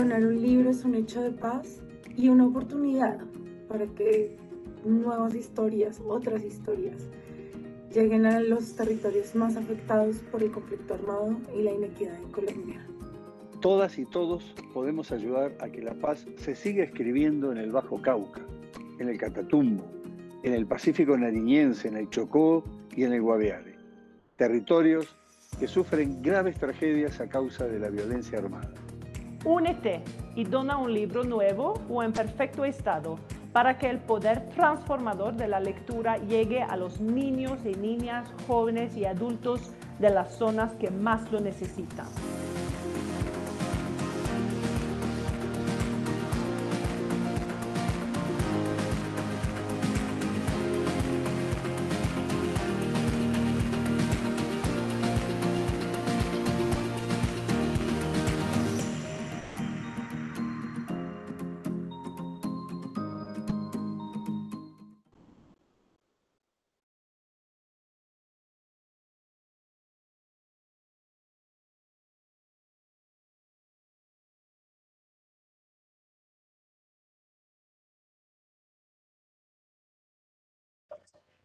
donar un libro es un hecho de paz y una oportunidad para que nuevas historias, otras historias, lleguen a los territorios más afectados por el conflicto armado y la inequidad en Colombia. Todas y todos podemos ayudar a que la paz se siga escribiendo en el Bajo Cauca, en el Catatumbo, en el Pacífico Nariñense, en el Chocó y en el Guaviare. Territorios que sufren graves tragedias a causa de la violencia armada. Únete y dona un libro nuevo o en perfecto estado para que el poder transformador de la lectura llegue a los niños y niñas, jóvenes y adultos de las zonas que más lo necesitan.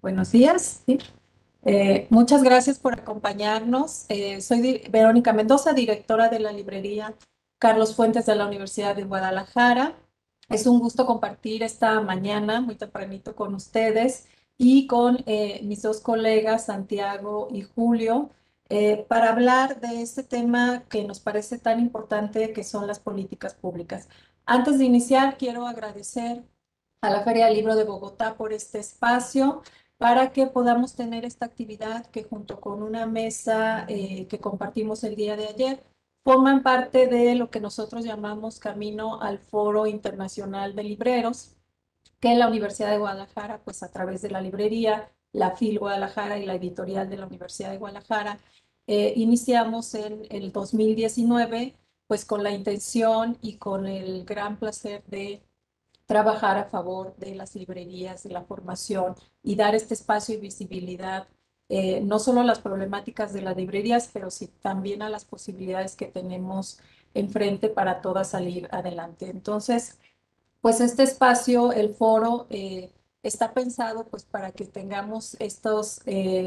Buenos días. Sí. Muchas gracias por acompañarnos. Soy Verónica Mendoza, directora de la librería Carlos Fuentes de la Universidad de Guadalajara. Es un gusto compartir esta mañana muy tempranito con ustedes y con mis dos colegas, Santiago y Julio, para hablar de este tema que nos parece tan importante, que son las políticas públicas. Antes de iniciar, quiero agradecer a la Feria del Libro de Bogotá por este espacio para que podamos tener esta actividad que junto con una mesa que compartimos el día de ayer, forman parte de lo que nosotros llamamos Camino al Foro Internacional de Libreros, que la Universidad de Guadalajara, pues a través de la librería, la FIL Guadalajara y la editorial de la Universidad de Guadalajara, iniciamos en el 2019, pues con la intención y con el gran placer de trabajar a favor de las librerías, de la formación y dar este espacio y visibilidad, no solo a las problemáticas de las librerías, pero sí también a las posibilidades que tenemos enfrente para todas salir adelante. Entonces, pues este espacio, el foro, está pensado pues para que tengamos estos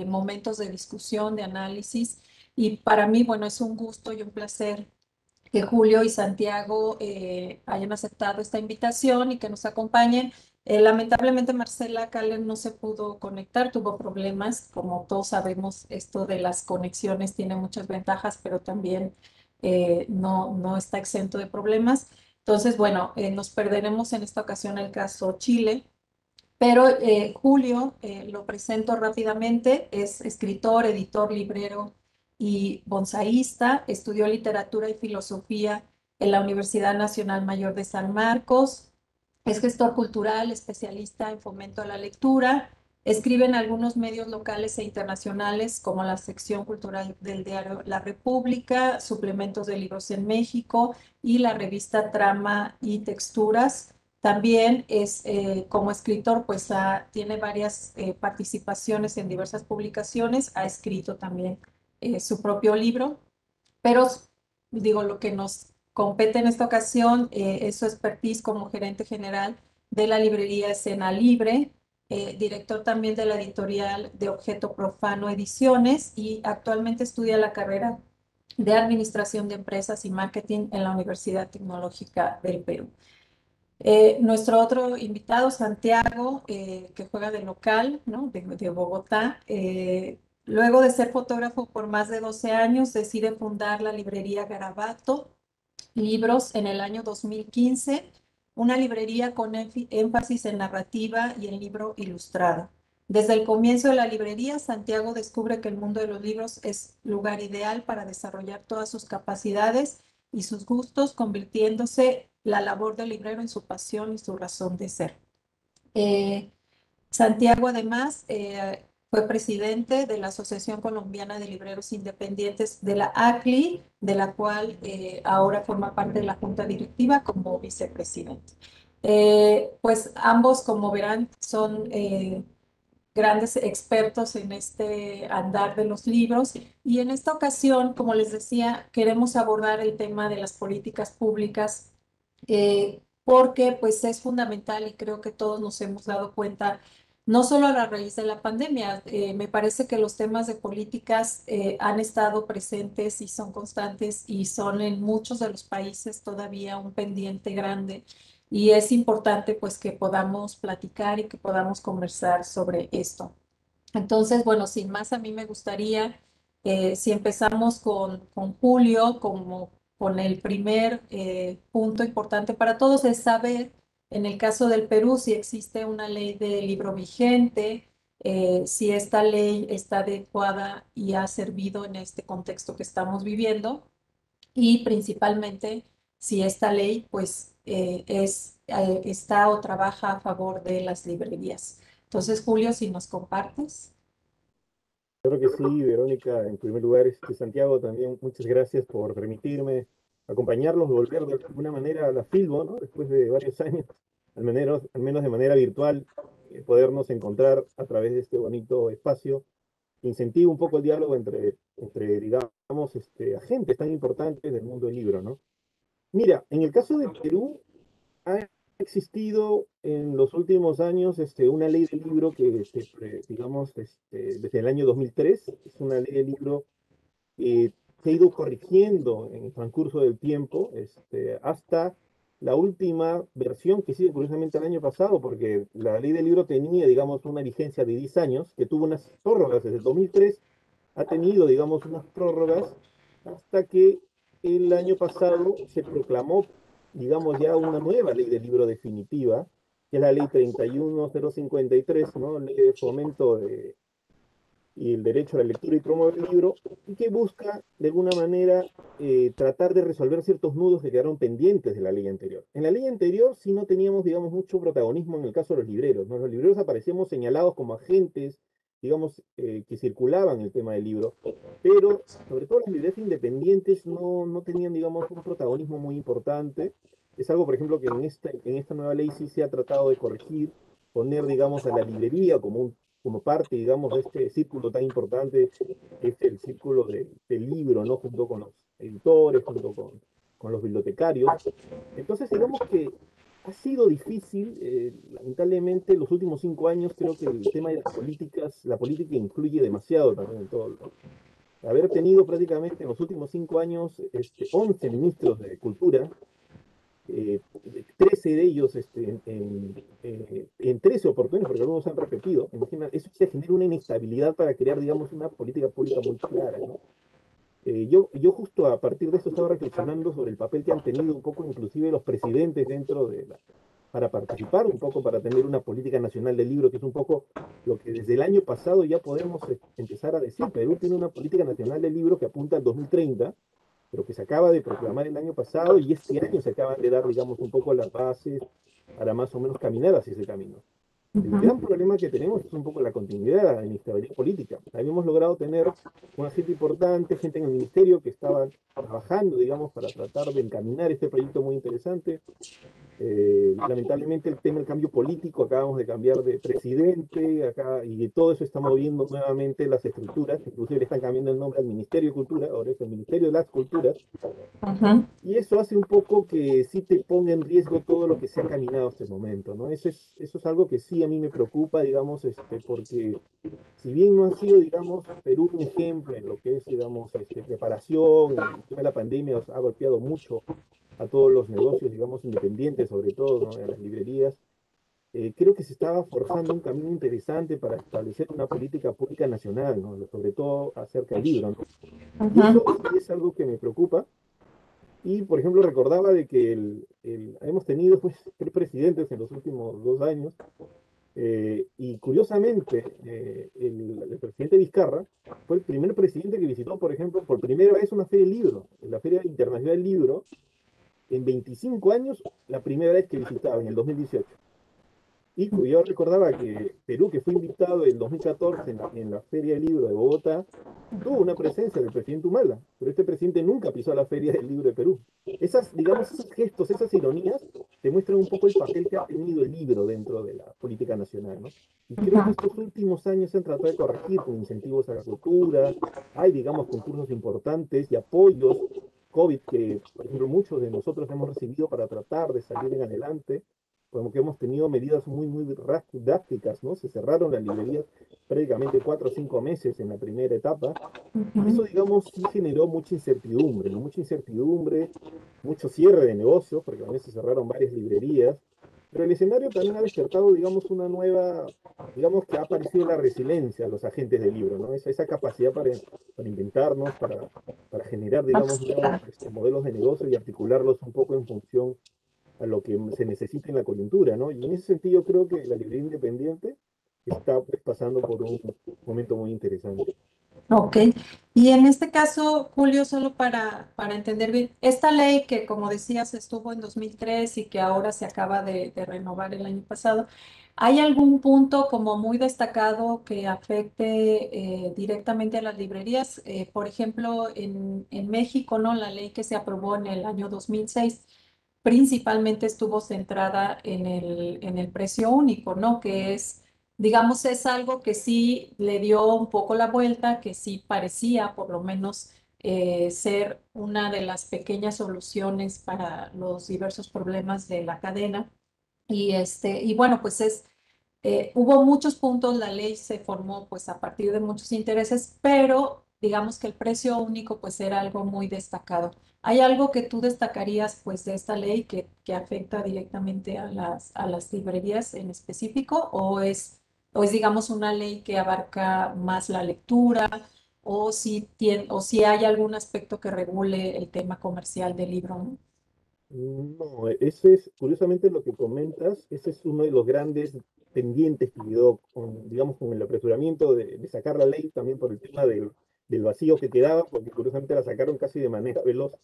momentos de discusión, de análisis, y para mí, bueno, es un gusto y un placer que Julio y Santiago hayan aceptado esta invitación y que nos acompañen. Lamentablemente Marcela Calen no se pudo conectar, tuvo problemas. Como todos sabemos, esto de las conexiones tiene muchas ventajas, pero también no está exento de problemas. Entonces, bueno, nos perderemos en esta ocasión el caso Chile. Pero Julio, lo presento rápidamente, es escritor, editor, librero y bonsaísta. Estudió literatura y filosofía en la Universidad Nacional Mayor de San Marcos. Es gestor cultural, especialista en fomento a la lectura. Escribe en algunos medios locales e internacionales, como la sección cultural del diario La República, suplementos de libros en México y la revista Trama y Texturas. También es, como escritor, pues tiene varias participaciones en diversas publicaciones, ha escrito también su propio libro, pero digo, lo que nos compete en esta ocasión es su expertise como gerente general de la librería Escena Libre, director también de la editorial de Objeto Profano Ediciones, y actualmente estudia la carrera de Administración de Empresas y Marketing en la Universidad Tecnológica del Perú. Nuestro otro invitado, Santiago, que juega de local, ¿no? de Bogotá, luego de ser fotógrafo por más de 12 años, decide fundar la librería Garabato Libros en el año 2015, una librería con énfasis en narrativa y en libro ilustrado. Desde el comienzo de la librería, Santiago descubre que el mundo de los libros es lugar ideal para desarrollar todas sus capacidades y sus gustos, convirtiéndose la labor del librero en su pasión y su razón de ser. Eh, Santiago, además, fue presidente de la Asociación Colombiana de Libreros Independientes de la ACLI, de la cual ahora forma parte de la Junta Directiva como vicepresidente. Pues ambos, como verán, son grandes expertos en este andar de los libros, y en esta ocasión, como les decía, queremos abordar el tema de las políticas públicas porque pues es fundamental y creo que todos nos hemos dado cuenta, no solo a la raíz de la pandemia, me parece que los temas de políticas han estado presentes y son constantes y son en muchos de los países todavía un pendiente grande y es importante pues que podamos platicar y que podamos conversar sobre esto. Entonces, bueno, sin más, a mí me gustaría, si empezamos con Julio, como con el primer punto importante para todos, es saber, en el caso del Perú, si existe una ley de libro vigente, si esta ley está adecuada y ha servido en este contexto que estamos viviendo, y principalmente si esta ley, pues, está o trabaja a favor de las librerías. Entonces, Julio, si nos compartes. Creo que sí, Verónica, en primer lugar, Santiago, también muchas gracias por permitirme acompañarlos, volver de alguna manera a la Filbo, ¿no? Después de varios años, al menos de manera virtual, podernos encontrar a través de este bonito espacio, que incentiva un poco el diálogo entre digamos, agentes tan importantes del mundo del libro, ¿no? Mira, en el caso de Perú, ha existido en los últimos años una ley del libro que, digamos, desde el año 2003, es una ley del libro que se ha ido corrigiendo en el transcurso del tiempo, hasta la última versión que sigue curiosamente el año pasado, porque la ley del libro tenía, digamos, una vigencia de 10 años, que tuvo unas prórrogas desde el 2003, ha tenido, digamos, unas prórrogas hasta que el año pasado se proclamó, digamos, ya una nueva ley del libro definitiva, que es la ley 31053, ¿no? Ley de fomento y el derecho a la lectura y promover el libro, y que busca, de alguna manera, tratar de resolver ciertos nudos que quedaron pendientes de la ley anterior. En la ley anterior sí no teníamos, digamos, mucho protagonismo en el caso de los libreros, ¿no? Los libreros aparecíamos señalados como agentes, digamos, que circulaban el tema del libro, pero sobre todo las librerías independientes no tenían, digamos, un protagonismo muy importante. Es algo, por ejemplo, que en esta nueva ley sí se ha tratado de corregir, poner, digamos, a la librería como parte, digamos, de este círculo tan importante, que es el círculo del libro, ¿no? Junto con los editores, junto con los bibliotecarios. Entonces, digamos que ha sido difícil, lamentablemente, los últimos 5 años, creo que el tema de las políticas, la política influye demasiado también en todo. Haber tenido prácticamente en los últimos 5 años 11 ministros de cultura, 13 de ellos en 13 oportunidades, porque algunos han repetido. Imagina, eso se genera una inestabilidad para crear, digamos, una política pública muy clara, ¿no? Yo justo a partir de esto estaba reflexionando sobre el papel que han tenido un poco inclusive los presidentes para participar un poco, para tener una política nacional del libro, que es un poco lo que desde el año pasado ya podemos empezar a decir. Perú tiene una política nacional del libro que apunta al 2030, pero que se acaba de proclamar el año pasado y este año se acaban de dar, digamos, un poco las bases para más o menos caminar hacia ese camino. El gran problema que tenemos es un poco la continuidad, la inestabilidad política. Habíamos logrado tener una gente importante, gente en el ministerio que estaba trabajando, digamos, para tratar de encaminar este proyecto muy interesante. Lamentablemente el tema del cambio político, acabamos de cambiar de presidente acá, y todo eso está moviendo nuevamente las estructuras, inclusive le están cambiando el nombre al Ministerio de Cultura, ahora es el Ministerio de las Culturas, y eso hace un poco que sí te ponga en riesgo todo lo que se ha caminado hasta el momento, ¿no? Eso es algo que sí a mí me preocupa, digamos, porque si bien no ha sido, digamos, Perú un ejemplo en lo que es, digamos, preparación, el tema de la pandemia ha golpeado mucho a todos los negocios, digamos, independientes, sobre todo, ¿no? En las librerías. Creo que se estaba forjando un camino interesante para establecer una política pública nacional, ¿no? Sobre todo acerca del libro, ¿no? Y eso sí es algo que me preocupa. Y, por ejemplo, recordaba de que hemos tenido pues, 3 presidentes en los últimos 2 años, y curiosamente, el presidente Vizcarra fue el primer presidente que visitó, por ejemplo, por primera vez una feria del libro, la Feria Internacional del Libro, en 25 años, la primera vez que visitaba, en el 2018. Y yo recordaba que Perú, que fue invitado en 2014 en la Feria del Libro de Bogotá, tuvo una presencia del presidente Humala, pero este presidente nunca pisó la Feria del Libro de Perú. Digamos, esos gestos, esas ironías, demuestran un poco el papel que ha tenido el libro dentro de la política nacional, ¿no? Y creo que estos últimos años se han tratado de corregir con incentivos a la cultura, hay, digamos, concursos importantes y apoyos COVID que, por ejemplo, muchos de nosotros hemos recibido para tratar de salir en adelante, como que hemos tenido medidas muy drásticas, ¿no? Se cerraron las librerías prácticamente 4 o 5 meses en la primera etapa. Eso, digamos, sí generó mucha incertidumbre, ¿no? Mucha incertidumbre, mucho cierre de negocios, porque también se cerraron varias librerías, pero el escenario también ha despertado, digamos, una nueva, digamos que ha aparecido la resiliencia a los agentes del libro, ¿no? Esa capacidad para inventarnos, para generar, digamos, nuevos modelos de negocio y articularlos un poco en función a lo que se necesita en la coyuntura, ¿no? Y en ese sentido creo que la librería independiente está pues, pasando por un momento muy interesante. Ok, y en este caso, Julio, solo para entender bien, esta ley que, como decías, estuvo en 2003 y que ahora se acaba de renovar el año pasado, ¿hay algún punto como muy destacado que afecte directamente a las librerías? Por ejemplo, en México, ¿no? La ley que se aprobó en el año 2006 principalmente estuvo centrada en el precio único, ¿no? Que es, digamos, es algo que sí le dio un poco la vuelta, que sí parecía por lo menos ser una de las pequeñas soluciones para los diversos problemas de la cadena. Y bueno, pues hubo muchos puntos, la ley se formó pues a partir de muchos intereses, pero digamos que el precio único pues era algo muy destacado. ¿Hay algo que tú destacarías pues de esta ley que afecta directamente a a las librerías en específico o es digamos una ley que abarca más la lectura o si hay algún aspecto que regule el tema comercial del libro, ¿no? No, ese es, curiosamente lo que comentas, ese es uno de los grandes pendientes que quedó, digamos, con el apresuramiento de sacar la ley, también por el tema del vacío que quedaba, porque curiosamente la sacaron casi de manera veloz,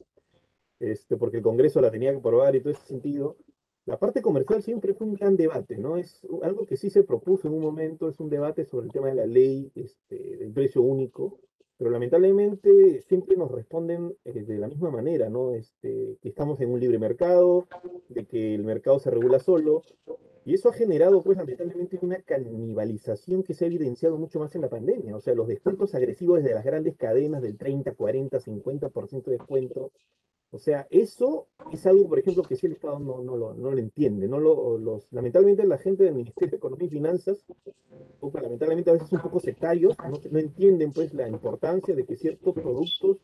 porque el Congreso la tenía que aprobar y todo ese sentido. La parte comercial siempre fue un gran debate, ¿no? Es algo que sí se propuso en un momento, es un debate sobre el tema de la ley, del precio único, pero lamentablemente siempre nos responden de la misma manera, ¿no? Que estamos en un libre mercado, de que el mercado se regula solo, y eso ha generado, pues, lamentablemente, una canibalización que se ha evidenciado mucho más en la pandemia. O sea, los descuentos agresivos desde las grandes cadenas del 30, 40, 50% de descuento, o sea, eso es algo, por ejemplo, que si el Estado no lo entiende. Lamentablemente la gente del Ministerio de Economía y Finanzas, lamentablemente a veces un poco sectarios, no entienden pues la importancia de que ciertos productos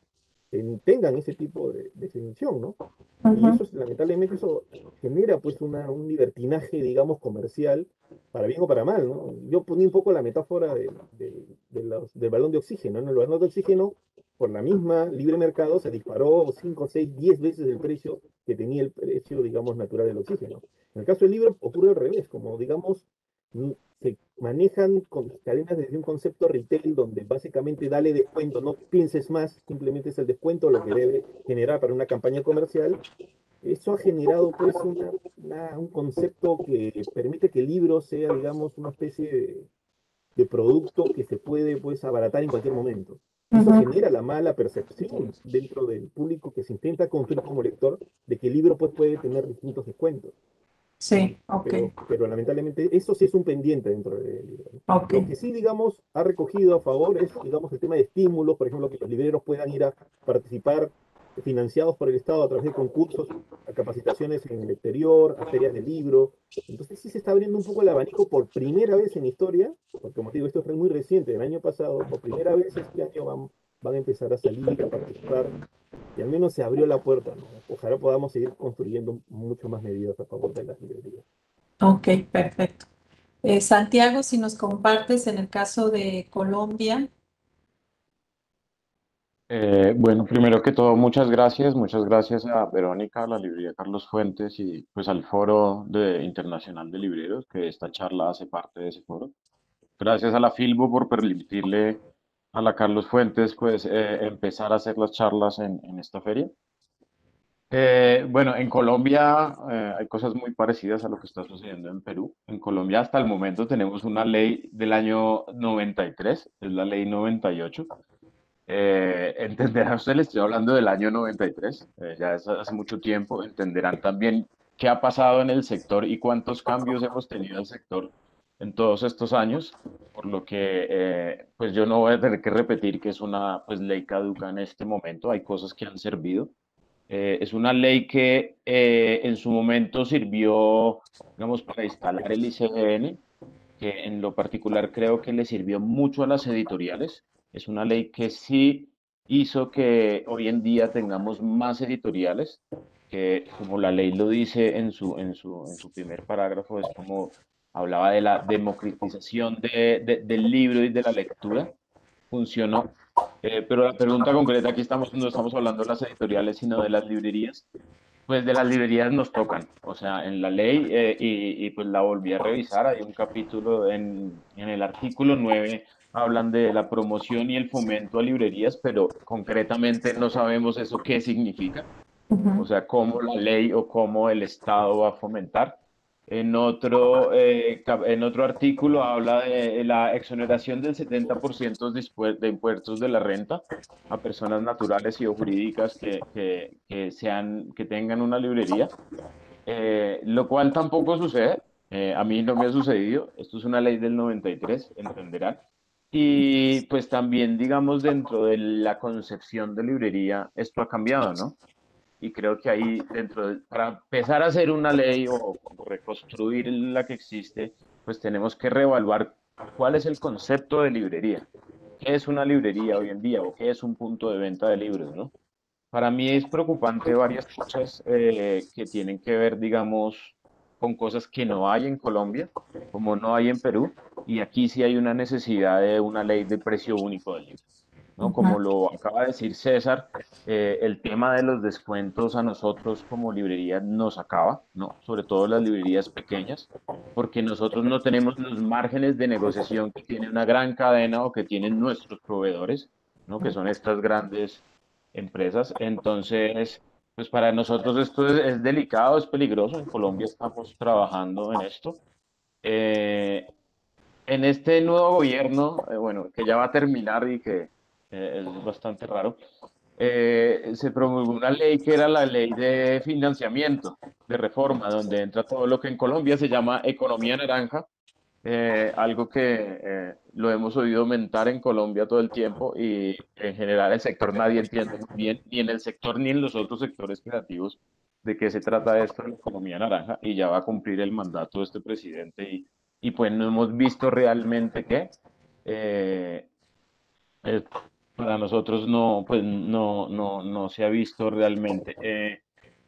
tengan ese tipo de definición, ¿no? Y Ujú. eso, lamentablemente, eso genera pues un libertinaje, digamos, comercial, para bien o para mal, ¿no? Yo ponía un poco la metáfora del balón de oxígeno, ¿no? El balón de oxígeno, por la misma libre mercado, se disparó 5, 6, 10 veces el precio que tenía el precio, digamos, natural del oxígeno. En el caso del libro ocurre al revés, como, digamos, se manejan con cadenas desde un concepto retail donde básicamente dale descuento, no pienses más, simplemente es el descuento lo que debe generar para una campaña comercial. Eso ha generado pues un concepto que permite que el libro sea, digamos, una especie de producto que se puede pues abaratar en cualquier momento. Y eso Ujú. genera la mala percepción dentro del público que se intenta construir como lector de que el libro pues puede tener distintos descuentos. Sí, ok, Pero lamentablemente eso sí es un pendiente dentro del libro, ¿no? ok. Lo que sí, digamos, ha recogido a favor es, digamos, el tema de estímulos, por ejemplo, que los libreros puedan ir a participar financiados por el Estado a través de concursos, a capacitaciones en el exterior, a ferias de libro. Entonces sí se está abriendo un poco el abanico por primera vez en historia, porque como te digo, esto fue muy reciente, el año pasado, por primera vez este año van a empezar a salir, a participar y al menos se abrió la puerta, ¿no? Ojalá podamos seguir construyendo mucho más medidas a favor de las librerías. Ok, perfecto. Santiago, si nos compartes en el caso de Colombia. Bueno, primero que todo, muchas gracias a Verónica, a la librería Carlos Fuentes y pues al Foro Internacional de Libreros, que esta charla hace parte de ese foro. Gracias a la Filbo por permitirle a la Carlos Fuentes pues empezar a hacer las charlas en esta feria. Bueno, en Colombia hay cosas muy parecidas a lo que está sucediendo en Perú. En Colombia hasta el momento tenemos una ley del año 93, es la ley 98. Entenderán ustedes, le estoy hablando del año 93, ya es hace mucho tiempo, entenderán también qué ha pasado en el sector y cuántos cambios hemos tenido en el sector en todos estos años, por lo que pues yo no voy a tener que repetir que es una pues, ley caduca en este momento, hay cosas que han servido, Es una ley que en su momento sirvió, digamos, para instalar el ICGN, que en lo particular creo que le sirvió mucho a las editoriales. Es una ley que sí hizo que hoy en día tengamos más editoriales, que como la ley lo dice en su primer parágrafo, es como hablaba de la democratización del libro y de la lectura, funcionó. Pero la pregunta concreta, aquí no estamos hablando de las editoriales, sino de las librerías. Pues de las librerías nos tocan, o sea, en la ley, y pues la volví a revisar, hay un capítulo en el artículo 9, hablan de la promoción y el fomento a librerías, pero concretamente no sabemos eso qué significa, o sea, cómo la ley o cómo el Estado va a fomentar. En otro artículo habla de la exoneración del 70% de impuestos de la renta a personas naturales y o jurídicas que tengan una librería, lo cual tampoco sucede. A mí no me ha sucedido. Esto es una ley del 93, entenderán. Y pues también, digamos, dentro de la concepción de librería, esto ha cambiado, ¿no? Y creo que ahí para empezar a hacer una ley o reconstruir la que existe, pues tenemos que reevaluar cuál es el concepto de librería. ¿Qué es una librería hoy en día o qué es un punto de venta de libros, ¿no? Para mí es preocupante varias cosas que tienen que ver, digamos, con cosas que no hay en Colombia, como no hay en Perú, y aquí sí hay una necesidad de una ley de precio único del libro, ¿no? Como lo acaba de decir César, el tema de los descuentos a nosotros como librería nos acaba, ¿no? Sobre todo las librerías pequeñas, porque nosotros no tenemos los márgenes de negociación que tiene una gran cadena o que tienen nuestros proveedores, ¿no? Que son estas grandes empresas. Entonces, pues para nosotros esto es delicado, es peligroso. En Colombia estamos trabajando en esto. Eh, en este nuevo gobierno, bueno, que ya va a terminar y que es bastante raro, se promulgó una ley que era la ley de financiamiento, de reforma, donde entra todo lo que en Colombia se llama economía naranja, algo que lo hemos oído aumentar en Colombia todo el tiempo y en general el sector nadie entiende muy bien, ni en el sector ni en los otros sectores creativos, de qué se trata esto de la economía naranja y ya va a cumplir el mandato de este presidente y pues no hemos visto realmente qué. Eh, eh, para nosotros no, pues no se ha visto realmente.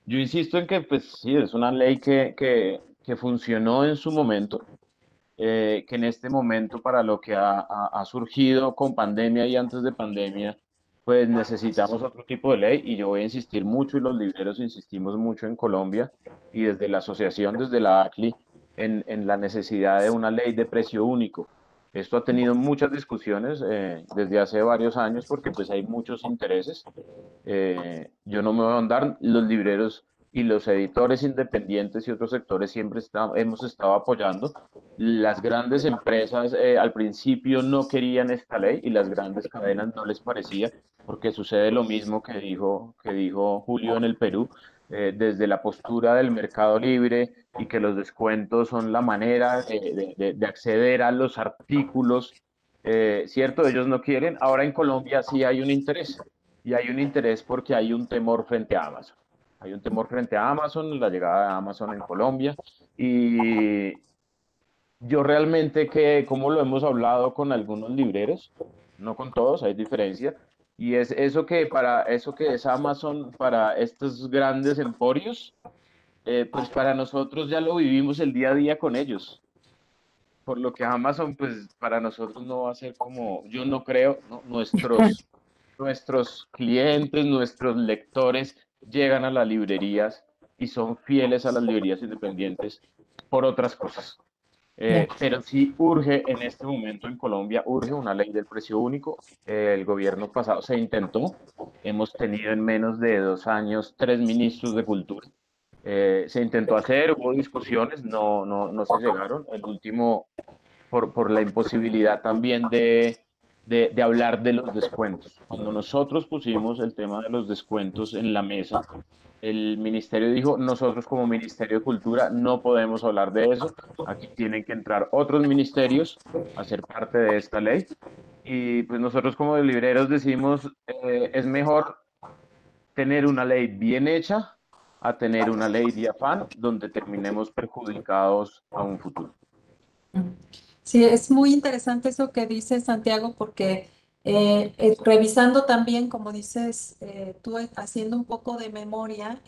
Yo insisto en que pues sí, es una ley que funcionó en su momento, que en este momento para lo que ha surgido con pandemia y antes de pandemia, pues necesitamos otro tipo de ley y yo voy a insistir mucho y los libreros insistimos mucho en Colombia y desde la asociación, desde la ACLI, en la necesidad de una ley de precio único. Esto ha tenido muchas discusiones desde hace varios años porque pues hay muchos intereses. Yo no me voy a andar, los libreros y los editores independientes y otros sectores siempre hemos estado apoyando. Las grandes empresas al principio no querían esta ley y las grandes cadenas no les parecía, porque sucede lo mismo que dijo Julio en el Perú, desde la postura del mercado libre y que los descuentos son la manera de acceder a los artículos, ¿cierto? Ellos no quieren. Ahora en Colombia sí hay un interés. Y hay un interés porque hay un temor frente a Amazon. Hay un temor frente a Amazon, la llegada de Amazon en Colombia. Y yo realmente como lo hemos hablado con algunos libreros, no con todos, hay diferencia. Y es eso que es Amazon para estos grandes emporios, pues para nosotros ya lo vivimos el día a día con ellos. Por lo que Amazon, pues para nosotros no va a ser como, yo no creo, ¿no? Nuestros clientes, nuestros lectores llegan a las librerías y son fieles a las librerías independientes por otras cosas. Pero sí urge en este momento en Colombia, urge una ley del precio único. El gobierno pasado se intentó, hemos tenido en menos de 2 años 3 ministros de cultura. Se intentó hacer, hubo discusiones, no se llegaron. El último por la imposibilidad también de hablar de los descuentos. Cuando nosotros pusimos el tema de los descuentos en la mesa, el ministerio dijo, nosotros como Ministerio de Cultura no podemos hablar de eso, aquí tienen que entrar otros ministerios a ser parte de esta ley. Y pues nosotros como libreros decimos, es mejor tener una ley bien hecha a tener una ley de afán donde terminemos perjudicados a un futuro. Sí, es muy interesante eso que dice Santiago, porque revisando también, como dices, tú haciendo un poco de memoria,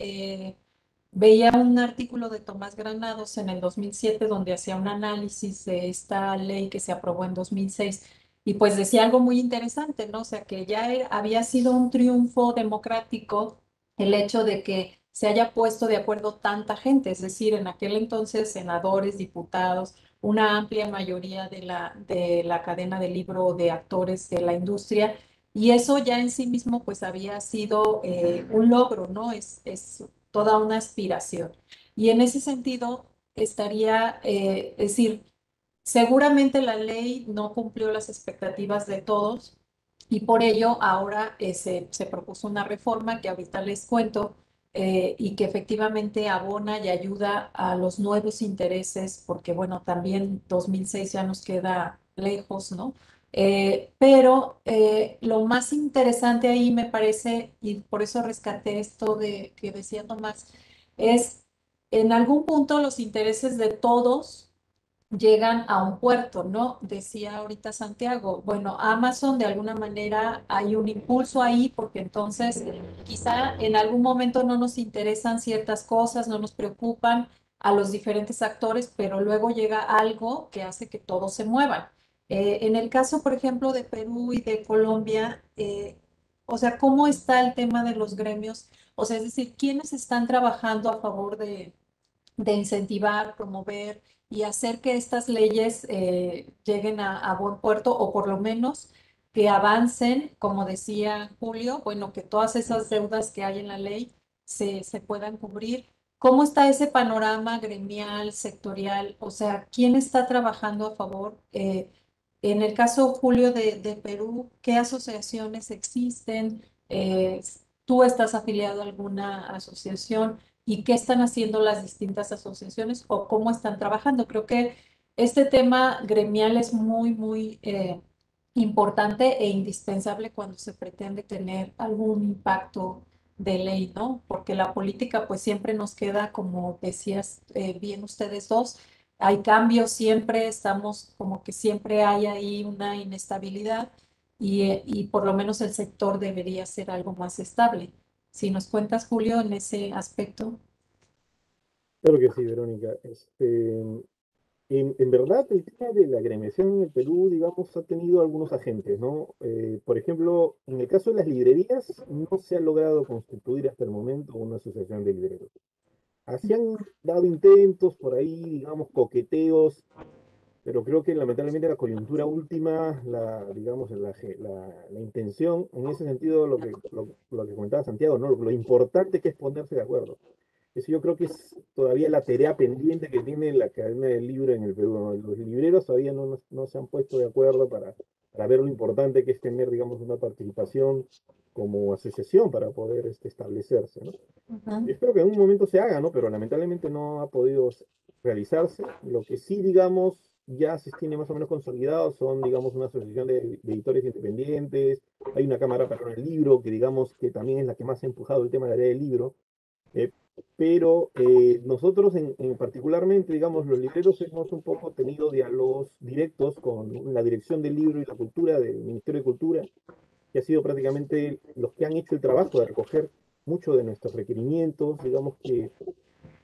veía un artículo de Tomás Granados en el 2007 donde hacía un análisis de esta ley que se aprobó en 2006 y pues decía algo muy interesante, ¿no? O sea, que ya había sido un triunfo democrático el hecho de que se haya puesto de acuerdo tanta gente, es decir, en aquel entonces senadores, diputados, una amplia mayoría de la cadena de libro de actores de la industria. Y eso ya en sí mismo pues había sido un logro, ¿no? Es toda una aspiración. Y en ese sentido estaría, es decir, seguramente la ley no cumplió las expectativas de todos y por ello ahora se propuso una reforma que ahorita les cuento y que efectivamente abona y ayuda a los nuevos intereses, porque bueno, también 2006 ya nos queda lejos, ¿no? Pero lo más interesante ahí me parece, y por eso rescaté esto de que decía Tomás, es en algún punto los intereses de todos llegan a un puerto, ¿no? Decía ahorita Santiago, bueno, Amazon de alguna manera hay un impulso ahí porque entonces quizá en algún momento no nos interesan ciertas cosas, no nos preocupan a los diferentes actores, pero luego llega algo que hace que todos se muevan. En el caso, por ejemplo, de Perú y de Colombia, o sea, ¿cómo está el tema de los gremios? O sea, es decir, ¿quiénes están trabajando a favor de incentivar, promover y hacer que estas leyes lleguen a buen puerto o por lo menos que avancen, como decía Julio, bueno, que todas esas deudas que hay en la ley se puedan cubrir? ¿Cómo está ese panorama gremial, sectorial? O sea, ¿quién está trabajando a favor? En el caso, Julio, de Perú, ¿qué asociaciones existen? ¿Tú estás afiliado a alguna asociación? ¿Y qué están haciendo las distintas asociaciones o cómo están trabajando? Creo que este tema gremial es muy importante e indispensable cuando se pretende tener algún impacto de ley, ¿no? Porque la política pues siempre nos queda, como decías bien ustedes dos, hay cambios siempre, estamos como que siempre hay ahí una inestabilidad y por lo menos el sector debería ser algo más estable. Si nos cuentas, Julio, en ese aspecto. Claro que sí, Verónica. En verdad, el tema de la agremiación en el Perú, digamos, ha tenido algunos agentes, ¿no? Por ejemplo, en el caso de las librerías, no se ha logrado constituir hasta el momento una asociación de libreros. Así han dado intentos por ahí, digamos, coqueteos, pero creo que lamentablemente la coyuntura última, digamos, la intención, en ese sentido, lo que comentaba Santiago, ¿no? Lo importante que es ponerse de acuerdo. Eso yo creo que es todavía la tarea pendiente que tiene la cadena del libro en el Perú, ¿no? Los libreros todavía no se han puesto de acuerdo para ver lo importante que es tener, digamos, una participación como asociación para poder establecerse, ¿no? Ujú. Yo espero que en un momento se haga, ¿no? Pero lamentablemente no ha podido realizarse. Lo que sí, digamos, ya se tiene más o menos consolidado son, digamos, una asociación de editores independientes. Hay una cámara para el libro, que digamos que también es la que más ha empujado el tema de la ley del libro. Eh, pero nosotros particularmente, digamos, los libreros hemos un poco tenido diálogos directos con la Dirección del Libro y la Cultura del Ministerio de Cultura, que ha sido prácticamente los que han hecho el trabajo de recoger muchos de nuestros requerimientos, digamos que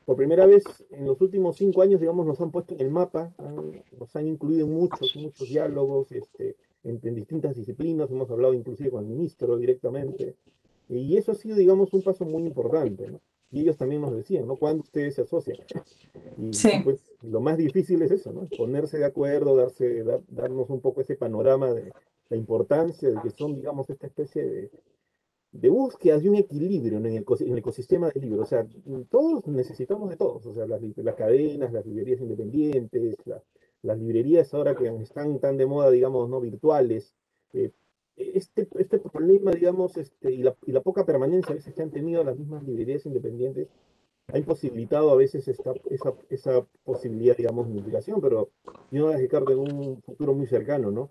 por primera vez en los últimos 5 años, digamos, nos han puesto en el mapa, nos han incluido en muchos diálogos en distintas disciplinas, hemos hablado inclusive con el ministro directamente, y eso ha sido, digamos, un paso muy importante, ¿no? Y ellos también nos decían, ¿no? ¿Cuándo ustedes se asocian? Y Sí. pues lo más difícil es eso, ¿no? Ponerse de acuerdo, darnos un poco ese panorama de la importancia de que son, digamos, esta especie de búsqueda de un equilibrio en el ecosistema del libro. O sea, todos necesitamos de todos. O sea, las cadenas, las librerías independientes, las librerías ahora que están tan de moda, digamos, no virtuales. eh, este problema, digamos, y la poca permanencia a veces que han tenido las mismas librerías independientes ha imposibilitado a veces esa posibilidad, digamos, de mitigación, pero yo no la descarto en un futuro muy cercano, ¿no?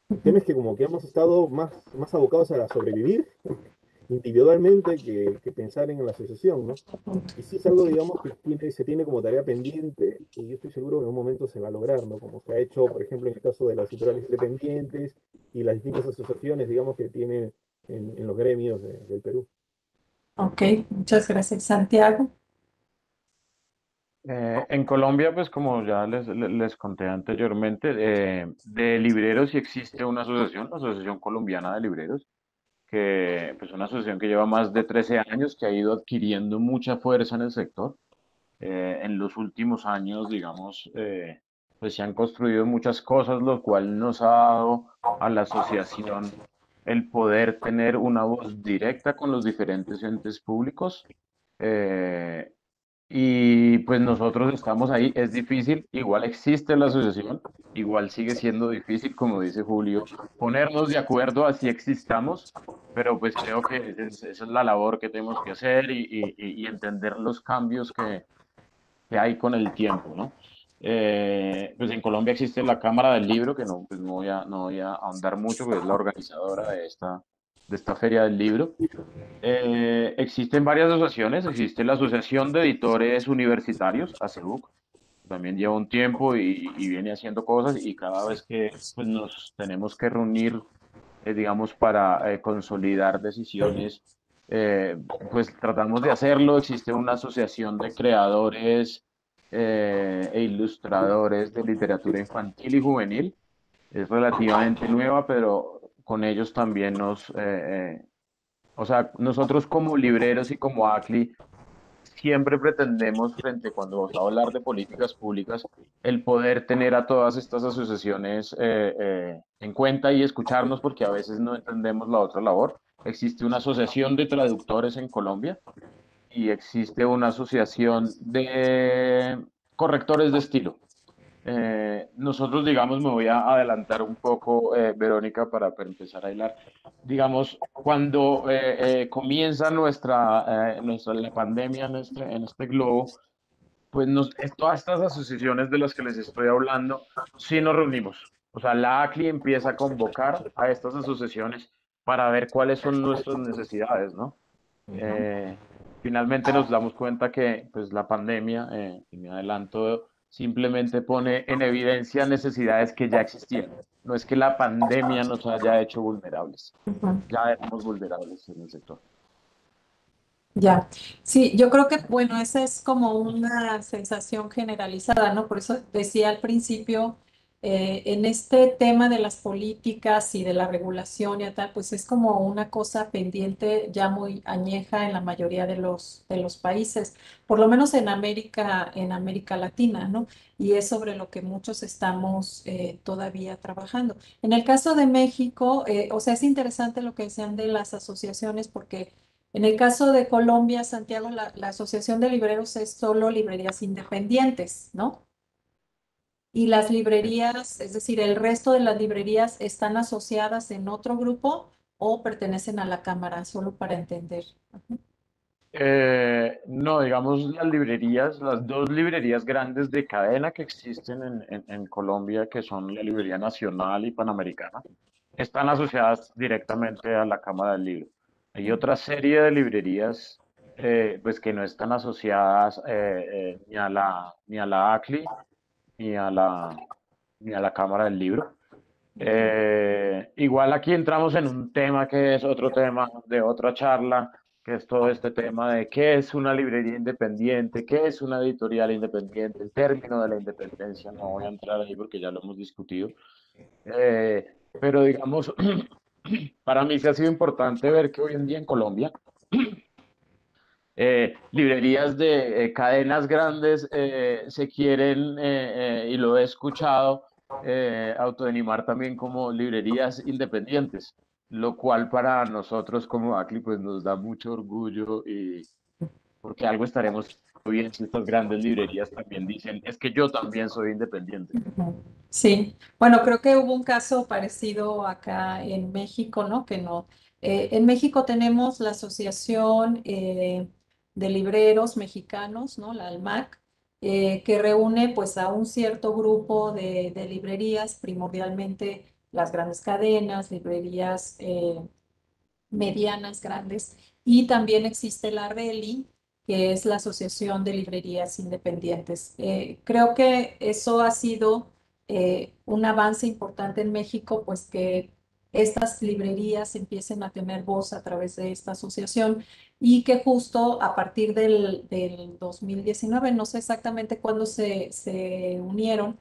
El tema es que como que hemos estado más abocados a sobrevivir individualmente que pensar en la asociación, ¿no? Y sí es algo, digamos, se tiene como tarea pendiente y yo estoy seguro que en un momento se va a lograr, ¿no? Como se ha hecho, por ejemplo, en el caso de las editoriales independientes y las distintas asociaciones, digamos, que tienen en los gremios del Perú. Ok, muchas gracias, Santiago. En Colombia, pues como ya les conté anteriormente, de libreros sí existe una asociación, la Asociación Colombiana de Libreros, que pues una asociación que lleva más de 13 años, que ha ido adquiriendo mucha fuerza en el sector. En los últimos años, digamos, pues se han construido muchas cosas, lo cual nos ha dado a la asociación el poder tener una voz directa con los diferentes entes públicos. eh, y pues nosotros estamos ahí, es difícil, igual existe la asociación, igual sigue siendo difícil, como dice Julio, ponernos de acuerdo así existamos, pero pues creo que esa es la labor que tenemos que hacer y entender los cambios que hay con el tiempo, ¿no? Pues en Colombia existe la Cámara del Libro, que no, pues no voy a ahondar mucho, que es la organizadora de esta Feria del Libro. Existen varias asociaciones, existe la Asociación de Editores Universitarios, ACEUC, también lleva un tiempo y viene haciendo cosas y cada vez que pues, nos tenemos que reunir, digamos, para consolidar decisiones, eh, pues tratamos de hacerlo. Existe una asociación de creadores e ilustradores de literatura infantil y juvenil, es relativamente nueva, pero con ellos también o sea, nosotros como libreros y como ACLI siempre pretendemos, frente cuando vamos a hablar de políticas públicas, el poder tener a todas estas asociaciones en cuenta y escucharnos porque a veces no entendemos la otra labor. Existe una asociación de traductores en Colombia y existe una asociación de correctores de estilo. Nosotros, digamos, me voy a adelantar un poco, Verónica, para empezar a hilar. Digamos, cuando comienza la pandemia en este globo, pues todas estas asociaciones de las que les estoy hablando, sí nos reunimos. O sea, la ACLI empieza a convocar a estas asociaciones para ver cuáles son nuestras necesidades, ¿no? Eh, Finalmente nos damos cuenta que pues, la pandemia, y me adelanto, simplemente pone en evidencia necesidades que ya existían. No es que la pandemia nos haya hecho vulnerables, Ujú. ya éramos vulnerables en el sector. Ya, sí, yo creo que, bueno, esa es como una sensación generalizada, ¿no? Por eso decía al principio, en este tema de las políticas y de la regulación y tal, pues es como una cosa pendiente ya muy añeja en la mayoría de los países, por lo menos en América Latina, ¿no? Y es sobre lo que muchos estamos todavía trabajando. En el caso de México, o sea, es interesante lo que decían de las asociaciones porque en el caso de Colombia, Santiago, la Asociación de Libreros es solo librerías independientes, ¿no? Y las librerías, es decir, el resto de las librerías están asociadas en otro grupo o pertenecen a la cámara, solo para entender. Ujú. No, digamos las dos librerías grandes de cadena que existen en Colombia, que son la Librería Nacional y Panamericana, están asociadas directamente a la Cámara del Libro. Hay otra serie de librerías pues que no están asociadas ni a la ACLI ni ni a la Cámara del Libro. Igual aquí entramos en un tema que es otro tema de otra charla, que es todo este tema de qué es una librería independiente, qué es una editorial independiente, el término de la independencia, no voy a entrar ahí porque ya lo hemos discutido. Pero digamos, para mí sí ha sido importante ver que hoy en día en Colombia, librerías de cadenas grandes se quieren, y lo he escuchado, autodenimar también como librerías independientes, lo cual para nosotros como ACLI pues nos da mucho orgullo y porque algo estaremos haciendo bien si estas grandes librerías también dicen, es que yo también soy independiente. Ujú. Sí, bueno, creo que hubo un caso parecido acá en México, ¿no? Que no. En México tenemos la Asociación de Libreros Mexicanos, ¿no? La ALMAC, que reúne pues a un cierto grupo de librerías, primordialmente las grandes cadenas, librerías medianas, grandes. Y también existe la RELI, que es la Asociación de Librerías Independientes. Creo que eso ha sido un avance importante en México, pues que estas librerías empiecen a tener voz a través de esta asociación y que justo a partir del 2019, no sé exactamente cuándo se unieron,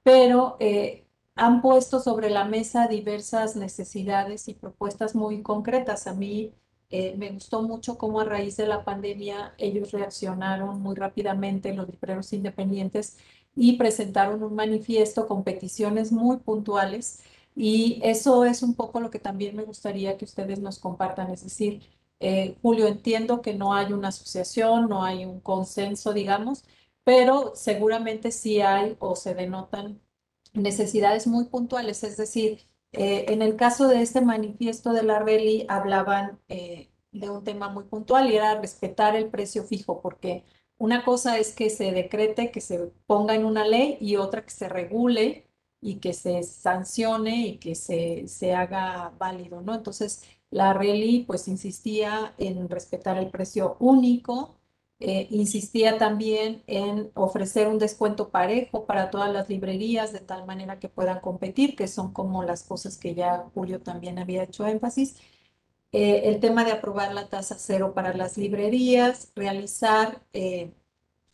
pero han puesto sobre la mesa diversas necesidades y propuestas muy concretas. A mí me gustó mucho cómo a raíz de la pandemia ellos reaccionaron muy rápidamente, los libreros independientes, y presentaron un manifiesto con peticiones muy puntuales. Y eso es un poco lo que también me gustaría que ustedes nos compartan. Es decir, Julio, entiendo que no hay una asociación, no hay un consenso, digamos, pero seguramente sí hay o se denotan necesidades muy puntuales. Es decir, en el caso de este manifiesto de la RELI hablaban de un tema muy puntual y era respetar el precio fijo, porque una cosa es que se decrete, que se ponga en una ley y otra que se regule y que se sancione y que se haga válido, ¿no? Entonces, la RELI pues insistía en respetar el precio único, insistía también en ofrecer un descuento parejo para todas las librerías de tal manera que puedan competir, que son como las cosas que ya Julio también había hecho énfasis. El tema de aprobar la tasa cero para las librerías, realizar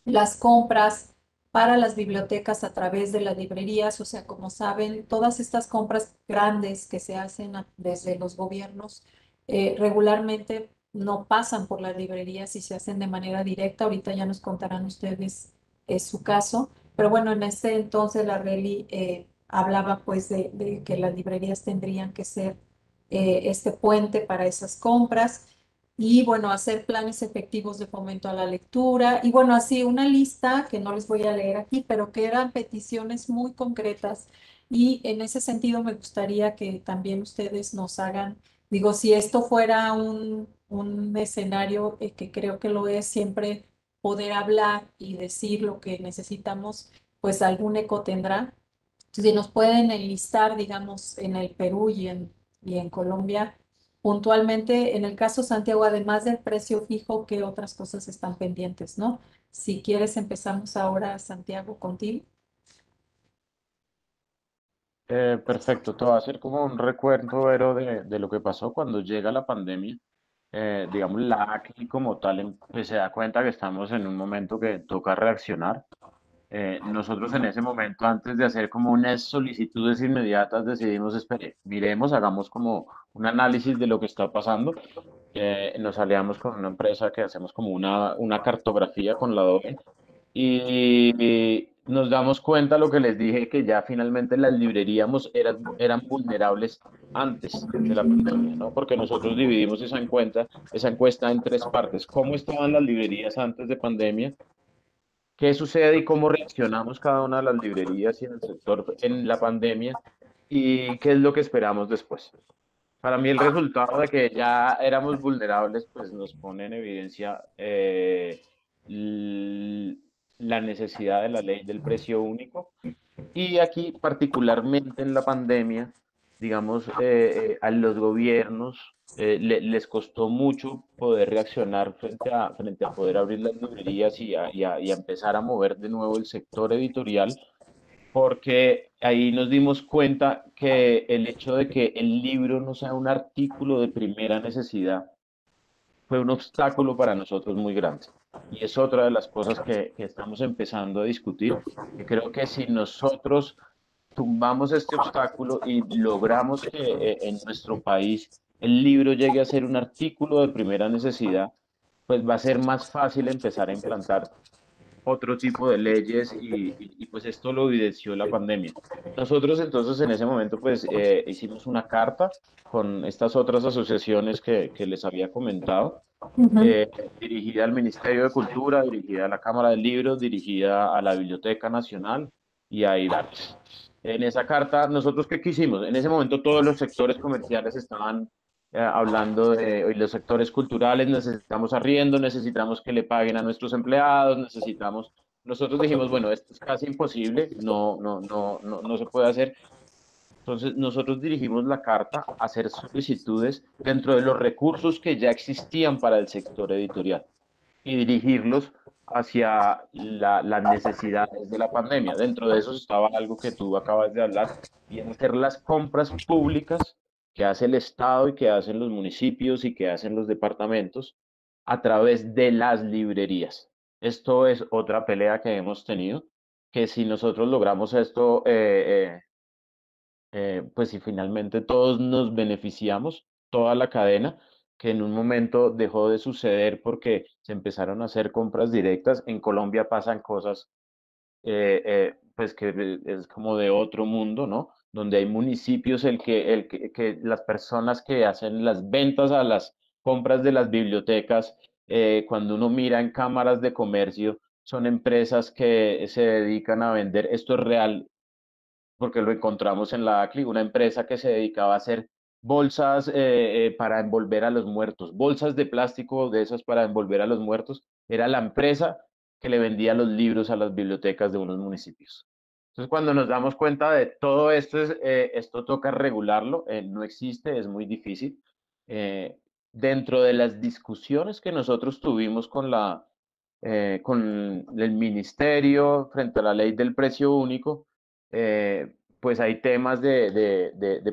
las compras para las bibliotecas a través de las librerías. O sea, como saben, todas estas compras grandes que se hacen desde los gobiernos regularmente no pasan por las librerías y se hacen de manera directa. Ahorita ya nos contarán ustedes su caso, pero bueno, en ese entonces la RELI hablaba pues de que las librerías tendrían que ser este puente para esas compras y bueno, hacer planes efectivos de fomento a la lectura y bueno, así una lista que no les voy a leer aquí, pero que eran peticiones muy concretas y en ese sentido me gustaría que también ustedes nos hagan, digo, si esto fuera un escenario que creo que lo es, siempre poder hablar y decir lo que necesitamos, pues algún eco tendrá. Si nos pueden enlistar, digamos, en el Perú y en Colombia, puntualmente, en el caso Santiago, además del precio fijo, ¿qué otras cosas están pendientes, no? Si quieres, empezamos ahora, Santiago, contigo. Perfecto, te voy a hacer como un recuento, Vero, de lo que pasó cuando llega la pandemia. Digamos, la ACLI como tal pues, se da cuenta que estamos en un momento que toca reaccionar. Nosotros en ese momento, antes de hacer como unas solicitudes inmediatas, decidimos, espere, miremos, hagamos como un análisis de lo que está pasando. Nos aliamos con una empresa que hacemos como una cartografía con la DOE y nos damos cuenta, lo que les dije, que ya finalmente las librerías eran vulnerables antes de la pandemia, ¿no? Porque nosotros dividimos esa encuesta en tres partes. ¿Cómo estaban las librerías antes de pandemia? ¿Qué sucede y cómo reaccionamos cada una de las librerías y en el sector en la pandemia? ¿Y qué es lo que esperamos después? Para mí el resultado de que ya éramos vulnerables, pues nos pone en evidencia la necesidad de la ley del precio único. Y aquí, particularmente en la pandemia, digamos, a los gobiernos les costó mucho poder reaccionar frente a poder abrir las librerías y a empezar a mover de nuevo el sector editorial, porque ahí nos dimos cuenta que el hecho de que el libro no sea un artículo de primera necesidad fue un obstáculo para nosotros muy grande. Y es otra de las cosas que estamos empezando a discutir, que creo que si nosotros tumbamos este obstáculo y logramos que en nuestro país el libro llegue a ser un artículo de primera necesidad, pues va a ser más fácil empezar a implantar otro tipo de leyes pues esto lo evidenció la pandemia. Nosotros entonces en ese momento pues hicimos una carta con estas otras asociaciones que les había comentado, Ujú. dirigida al Ministerio de Cultura, dirigida a la Cámara del Libro, dirigida a la Biblioteca Nacional y a IDARTES. En esa carta, ¿nosotros qué quisimos? En ese momento todos los sectores comerciales estaban hablando de hoy los sectores culturales, necesitamos arriendo, necesitamos que le paguen a nuestros empleados, nosotros dijimos, bueno, esto es casi imposible, no se puede hacer. Entonces, nosotros dirigimos la carta a hacer solicitudes dentro de los recursos que ya existían para el sector editorial y dirigirlos hacia las necesidades de la pandemia. Dentro de eso estaba algo que tú acabas de hablar, y es hacer las compras públicas que hace el Estado y que hacen los municipios y que hacen los departamentos a través de las librerías. Esto es otra pelea que hemos tenido, que si nosotros logramos esto, pues si finalmente todos nos beneficiamos, toda la cadena, que en un momento dejó de suceder porque se empezaron a hacer compras directas. En Colombia pasan cosas pues que es como de otro mundo, ¿no? Donde hay municipios que las personas que hacen las ventas a las compras de las bibliotecas, cuando uno mira en cámaras de comercio, son empresas que se dedican a vender, esto es real, porque lo encontramos en la ACLI, una empresa que se dedicaba a hacer bolsas para envolver a los muertos, bolsas de plástico de esas para envolver a los muertos. Era la empresa que le vendía los libros a las bibliotecas de unos municipios. Entonces, cuando nos damos cuenta de todo esto, esto toca regularlo, no existe, es muy difícil. Eh, Dentro de las discusiones que nosotros tuvimos con el ministerio frente a la ley del precio único, pues hay temas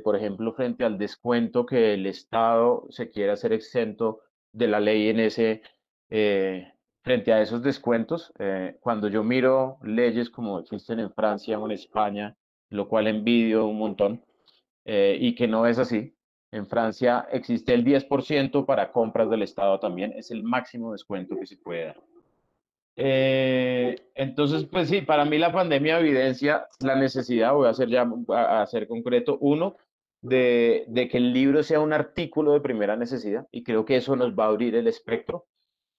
por ejemplo, frente al descuento que el Estado se quiere hacer exento de la ley en frente a esos descuentos. Cuando yo miro leyes como existen en Francia o en España, lo cual envidio un montón, y que no es así. En Francia existe el 10% para compras del Estado también, es el máximo descuento que se puede dar. Entonces, pues sí, para mí la pandemia evidencia la necesidad, voy a hacer ya a ser concreto, uno, de que el libro sea un artículo de primera necesidad, y creo que eso nos va a abrir el espectro,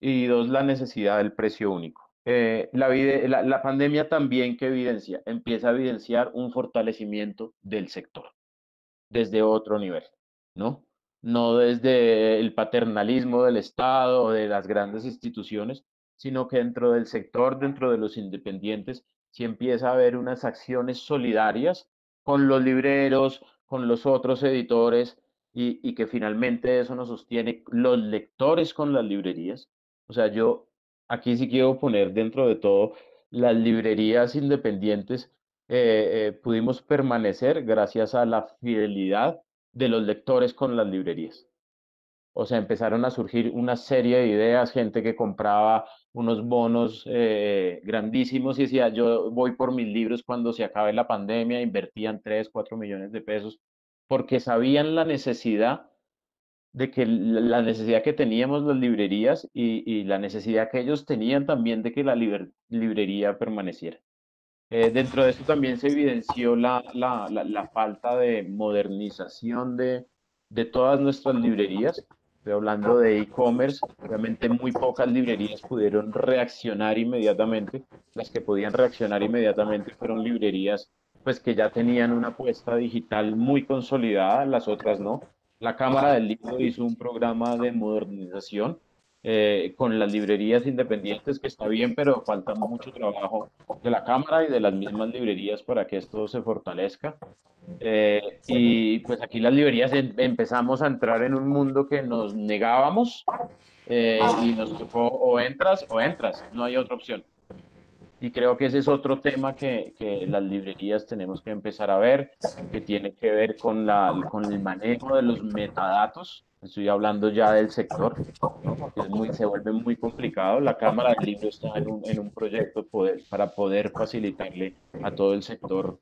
y dos, la necesidad del precio único. La pandemia también que evidencia, empieza a evidenciar un fortalecimiento del sector desde otro nivel, ¿no? No desde el paternalismo del Estado o de las grandes instituciones, sino que dentro del sector, dentro de los independientes, sí empieza a haber unas acciones solidarias con los libreros, con los otros editores, y que finalmente eso nos sostiene los lectores con las librerías. O sea, yo aquí sí quiero poner dentro de todo las librerías independientes, pudimos permanecer gracias a la fidelidad de los lectores con las librerías. O sea, empezaron a surgir una serie de ideas, gente que compraba unos bonos grandísimos y decía, yo voy por mis libros cuando se acabe la pandemia, invertían 3, 4 millones de pesos, porque sabían la necesidad la necesidad que teníamos las librerías, y la necesidad que ellos tenían también de que la librería permaneciera. Dentro de esto también se evidenció la falta de modernización de todas nuestras librerías. Estoy hablando de e-commerce. Obviamente muy pocas librerías pudieron reaccionar inmediatamente. Las que podían reaccionar inmediatamente fueron librerías pues que ya tenían una apuesta digital muy consolidada, las otras no. La Cámara del Libro hizo un programa de modernización con las librerías independientes, que está bien, pero falta mucho trabajo de la Cámara y de las mismas librerías para que esto se fortalezca. Y pues aquí las librerías empezamos a entrar en un mundo que nos negábamos, y nos tocó o entras, no hay otra opción. Y creo que ese es otro tema que las librerías tenemos que empezar a ver, que tiene que ver con el manejo de los metadatos. Estoy hablando ya del sector, ¿no? Porque se vuelve muy complicado. La Cámara del Libro está en un proyecto para poder facilitarle a todo el sector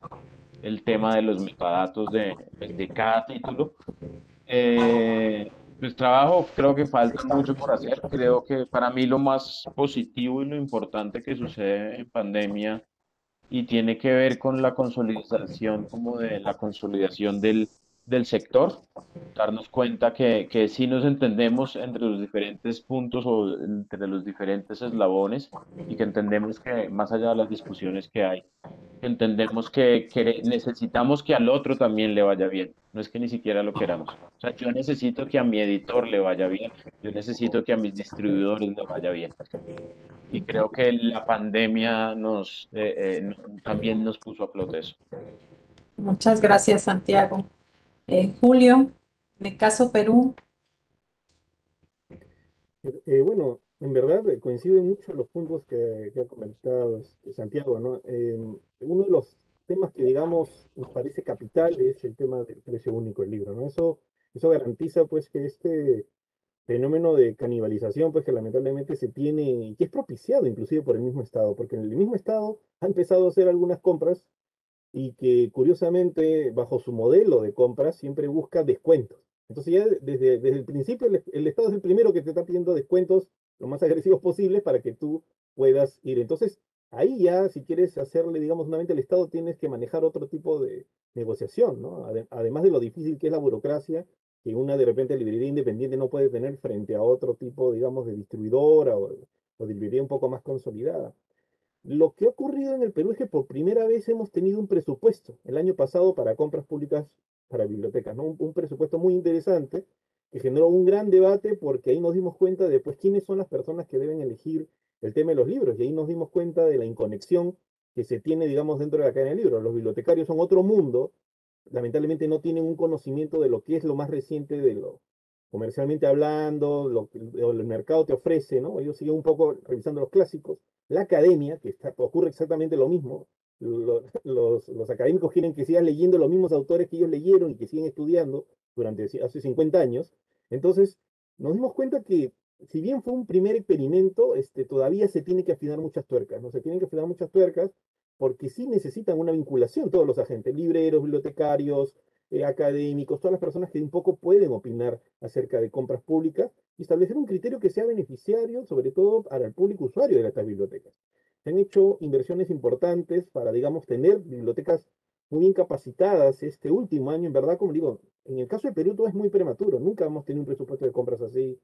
el tema de los metadatos de cada título. Pues trabajo, creo que falta mucho por hacer. Creo que para mí lo más positivo y lo importante que sucede en pandemia, y tiene que ver con la consolidación, como de la consolidación del sector, darnos cuenta que sí nos entendemos entre los diferentes puntos o entre los diferentes eslabones, y que entendemos que más allá de las discusiones que hay, entendemos que necesitamos que al otro también le vaya bien, no es que ni siquiera lo queramos. O sea, yo necesito que a mi editor le vaya bien, yo necesito que a mis distribuidores le vaya bien. Y creo que la pandemia también nos puso a flote eso. Muchas gracias, Santiago. Julio, en el caso Perú. Bueno, en verdad coinciden mucho los puntos que ha comentado Santiago, ¿no? Uno de los temas que, digamos, nos parece capital es el tema del precio único del libro, ¿no? Eso garantiza, pues, que este fenómeno de canibalización, pues, que lamentablemente se tiene y que es propiciado inclusive por el mismo Estado, porque en el mismo Estado ha empezado a hacer algunas compras y que curiosamente bajo su modelo de compras siempre busca descuentos. Entonces ya desde el principio el Estado es el primero que te está pidiendo descuentos lo más agresivos posibles para que tú puedas ir. Entonces ahí ya si quieres hacerle, digamos, nuevamente el Estado tienes que manejar otro tipo de negociación, ¿no? Además de lo difícil que es la burocracia, que una de repente librería independiente no puede tener frente a otro tipo, digamos, de distribuidora o de librería un poco más consolidada. Lo que ha ocurrido en el Perú es que por primera vez hemos tenido un presupuesto el año pasado para compras públicas para bibliotecas, ¿no? Un presupuesto muy interesante que generó un gran debate porque ahí nos dimos cuenta de pues quiénes son las personas que deben elegir el tema de los libros y ahí nos dimos cuenta de la inconexión que se tiene, digamos, dentro de la cadena de libros. Los bibliotecarios son otro mundo, lamentablemente no tienen un conocimiento de lo que es lo más reciente de lo comercialmente hablando, lo que el mercado te ofrece, ¿no? Ellos siguen un poco revisando los clásicos. La academia, ocurre exactamente lo mismo. Los académicos quieren que sigas leyendo los mismos autores que ellos leyeron y que siguen estudiando durante hace 50 años. Entonces, nos dimos cuenta que si bien fue un primer experimento, todavía se tiene que afinar muchas tuercas, ¿no? Se tienen que afinar muchas tuercas porque sí necesitan una vinculación todos los agentes, libreros, bibliotecarios, académicos, todas las personas que un poco pueden opinar acerca de compras públicas y establecer un criterio que sea beneficiario, sobre todo para el público usuario de estas bibliotecas. Se han hecho inversiones importantes para, digamos, tener bibliotecas muy bien capacitadas este último año, en verdad, como digo, en el caso de Perú todo es muy prematuro, nunca hemos tenido un presupuesto de compras así,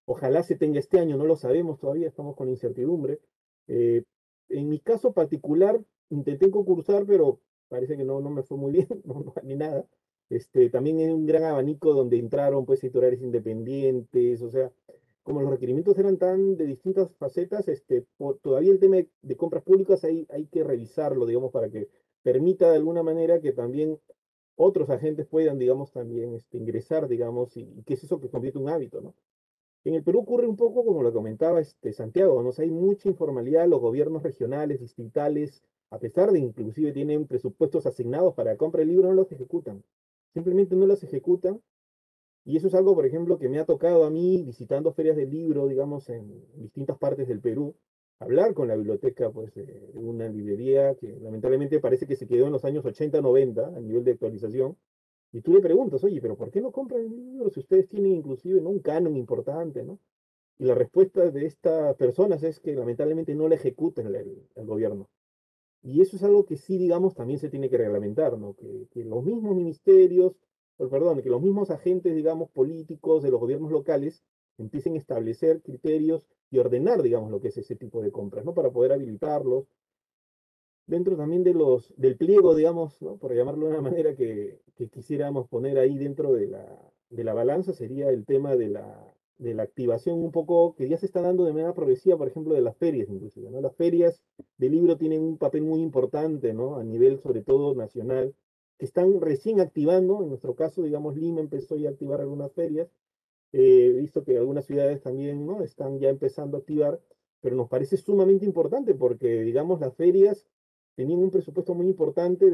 ojalá se tenga este año, no lo sabemos todavía, estamos con incertidumbre. Eh, en mi caso particular, intenté concursar, pero parece que no me fue muy bien, no ni nada. También es un gran abanico donde entraron pues editoriales independientes, o sea, como los requerimientos eran tan de distintas facetas, todavía el tema de compras públicas hay que revisarlo, digamos, para que permita de alguna manera que también otros agentes puedan, digamos, también ingresar, digamos, y que es eso que convierte un hábito, ¿no? En el Perú ocurre un poco como lo comentaba Santiago, ¿no? O sea, hay mucha informalidad, los gobiernos regionales, distritales, a pesar de inclusive tienen presupuestos asignados para compra de libros, no los ejecutan. Simplemente no los ejecutan. Y eso es algo, por ejemplo, que me ha tocado a mí visitando ferias de libro, digamos, en distintas partes del Perú, hablar con la biblioteca, pues, de una librería que lamentablemente parece que se quedó en los años 80, 90 a nivel de actualización. Y tú le preguntas, oye, pero ¿por qué no compran libros si ustedes tienen inclusive, ¿no?, un canon importante, ¿no? Y la respuesta de estas personas es que lamentablemente no la ejecuta el gobierno. Y eso es algo que sí, digamos, también se tiene que reglamentar, ¿no? Que los mismos ministerios, perdón, que los mismos agentes, digamos, políticos de los gobiernos locales empiecen a establecer criterios y ordenar, digamos, lo que es ese tipo de compras, ¿no? Para poder habilitarlos. Dentro también del pliego, digamos, ¿no?, por llamarlo de una manera que quisiéramos poner ahí dentro de la balanza, sería el tema de la activación un poco que ya se está dando de manera progresiva, por ejemplo, de las ferias inclusive, ¿no? Las ferias de libro tienen un papel muy importante, ¿no? A nivel sobre todo nacional, que están recién activando, en nuestro caso, digamos, Lima empezó ya a activar algunas ferias, he visto que algunas ciudades también, ¿no?, están ya empezando a activar, pero nos parece sumamente importante porque, digamos, las ferias tenían un presupuesto muy importante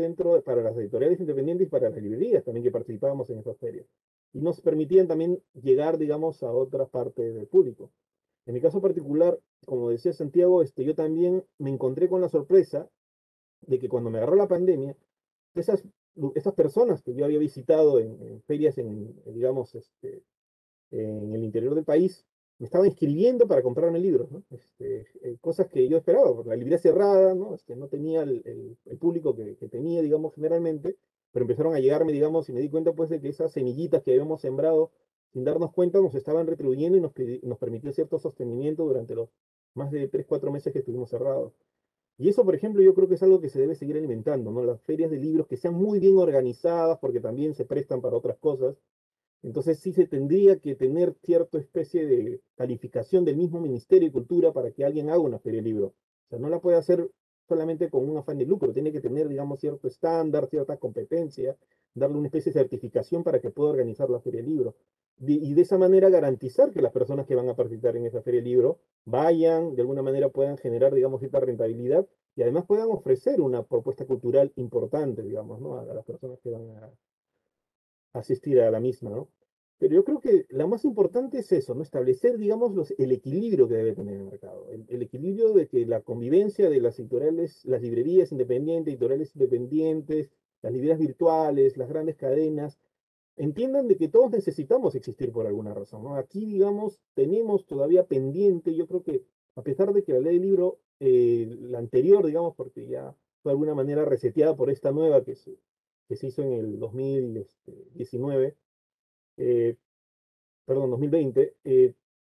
para las editoriales independientes y para las librerías también que participábamos en esas ferias. Y nos permitían también llegar, digamos, a otras partes del público. En mi caso particular, como decía Santiago, yo también me encontré con la sorpresa de que cuando me agarró la pandemia, esas, esas personas que yo había visitado en ferias, digamos, en el interior del país, me estaban escribiendo para comprarme libros, ¿no? Cosas que yo esperaba, porque la librería cerrada, ¿no? No tenía el público que tenía, digamos, generalmente, pero empezaron a llegarme, digamos, y me di cuenta, pues, de que esas semillitas que habíamos sembrado sin darnos cuenta nos estaban retribuyendo y nos permitió cierto sostenimiento durante los más de 3 4 meses que estuvimos cerrados. Y eso, por ejemplo, yo creo que es algo que se debe seguir alimentando, ¿no? Las ferias de libros que sean muy bien organizadas, porque también se prestan para otras cosas, entonces sí se tendría que tener cierta especie de calificación del mismo Ministerio de Cultura para que alguien haga una feria de libro. O sea, no la puede hacer solamente con un afán de lucro, tiene que tener, digamos, cierto estándar, cierta competencia, darle una especie de certificación para que pueda organizar la Feria del Libro. Y de esa manera garantizar que las personas que van a participar en esa Feria del Libro vayan, de alguna manera puedan generar, digamos, cierta rentabilidad y además puedan ofrecer una propuesta cultural importante, digamos, ¿no? A las personas que van a asistir a la misma, ¿no? Pero yo creo que lo más importante es eso, ¿no? Establecer, digamos, el equilibrio que debe tener el mercado. El equilibrio de que la convivencia de las editoriales, las librerías independientes, editoriales independientes, las librerías virtuales, las grandes cadenas, entiendan de que todos necesitamos existir por alguna razón, ¿no? Aquí, digamos, tenemos todavía pendiente, yo creo que a pesar de que la ley del libro, la anterior, digamos, porque ya fue de alguna manera reseteada por esta nueva que se hizo en el 2019, eh, perdón, 2020,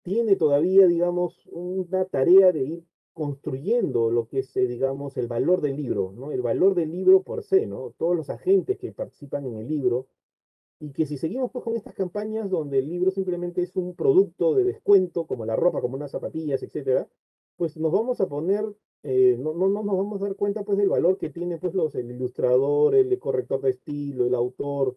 tiene todavía, digamos, una tarea de ir construyendo lo que es, digamos, el valor del libro, ¿no? El valor del libro por se, ¿no? Todos los agentes que participan en el libro, y que si seguimos pues con estas campañas donde el libro simplemente es un producto de descuento, como la ropa, como unas zapatillas, etcétera, pues nos vamos a poner, no nos vamos a dar cuenta pues del valor que tiene pues el ilustrador, el corrector de estilo, el autor,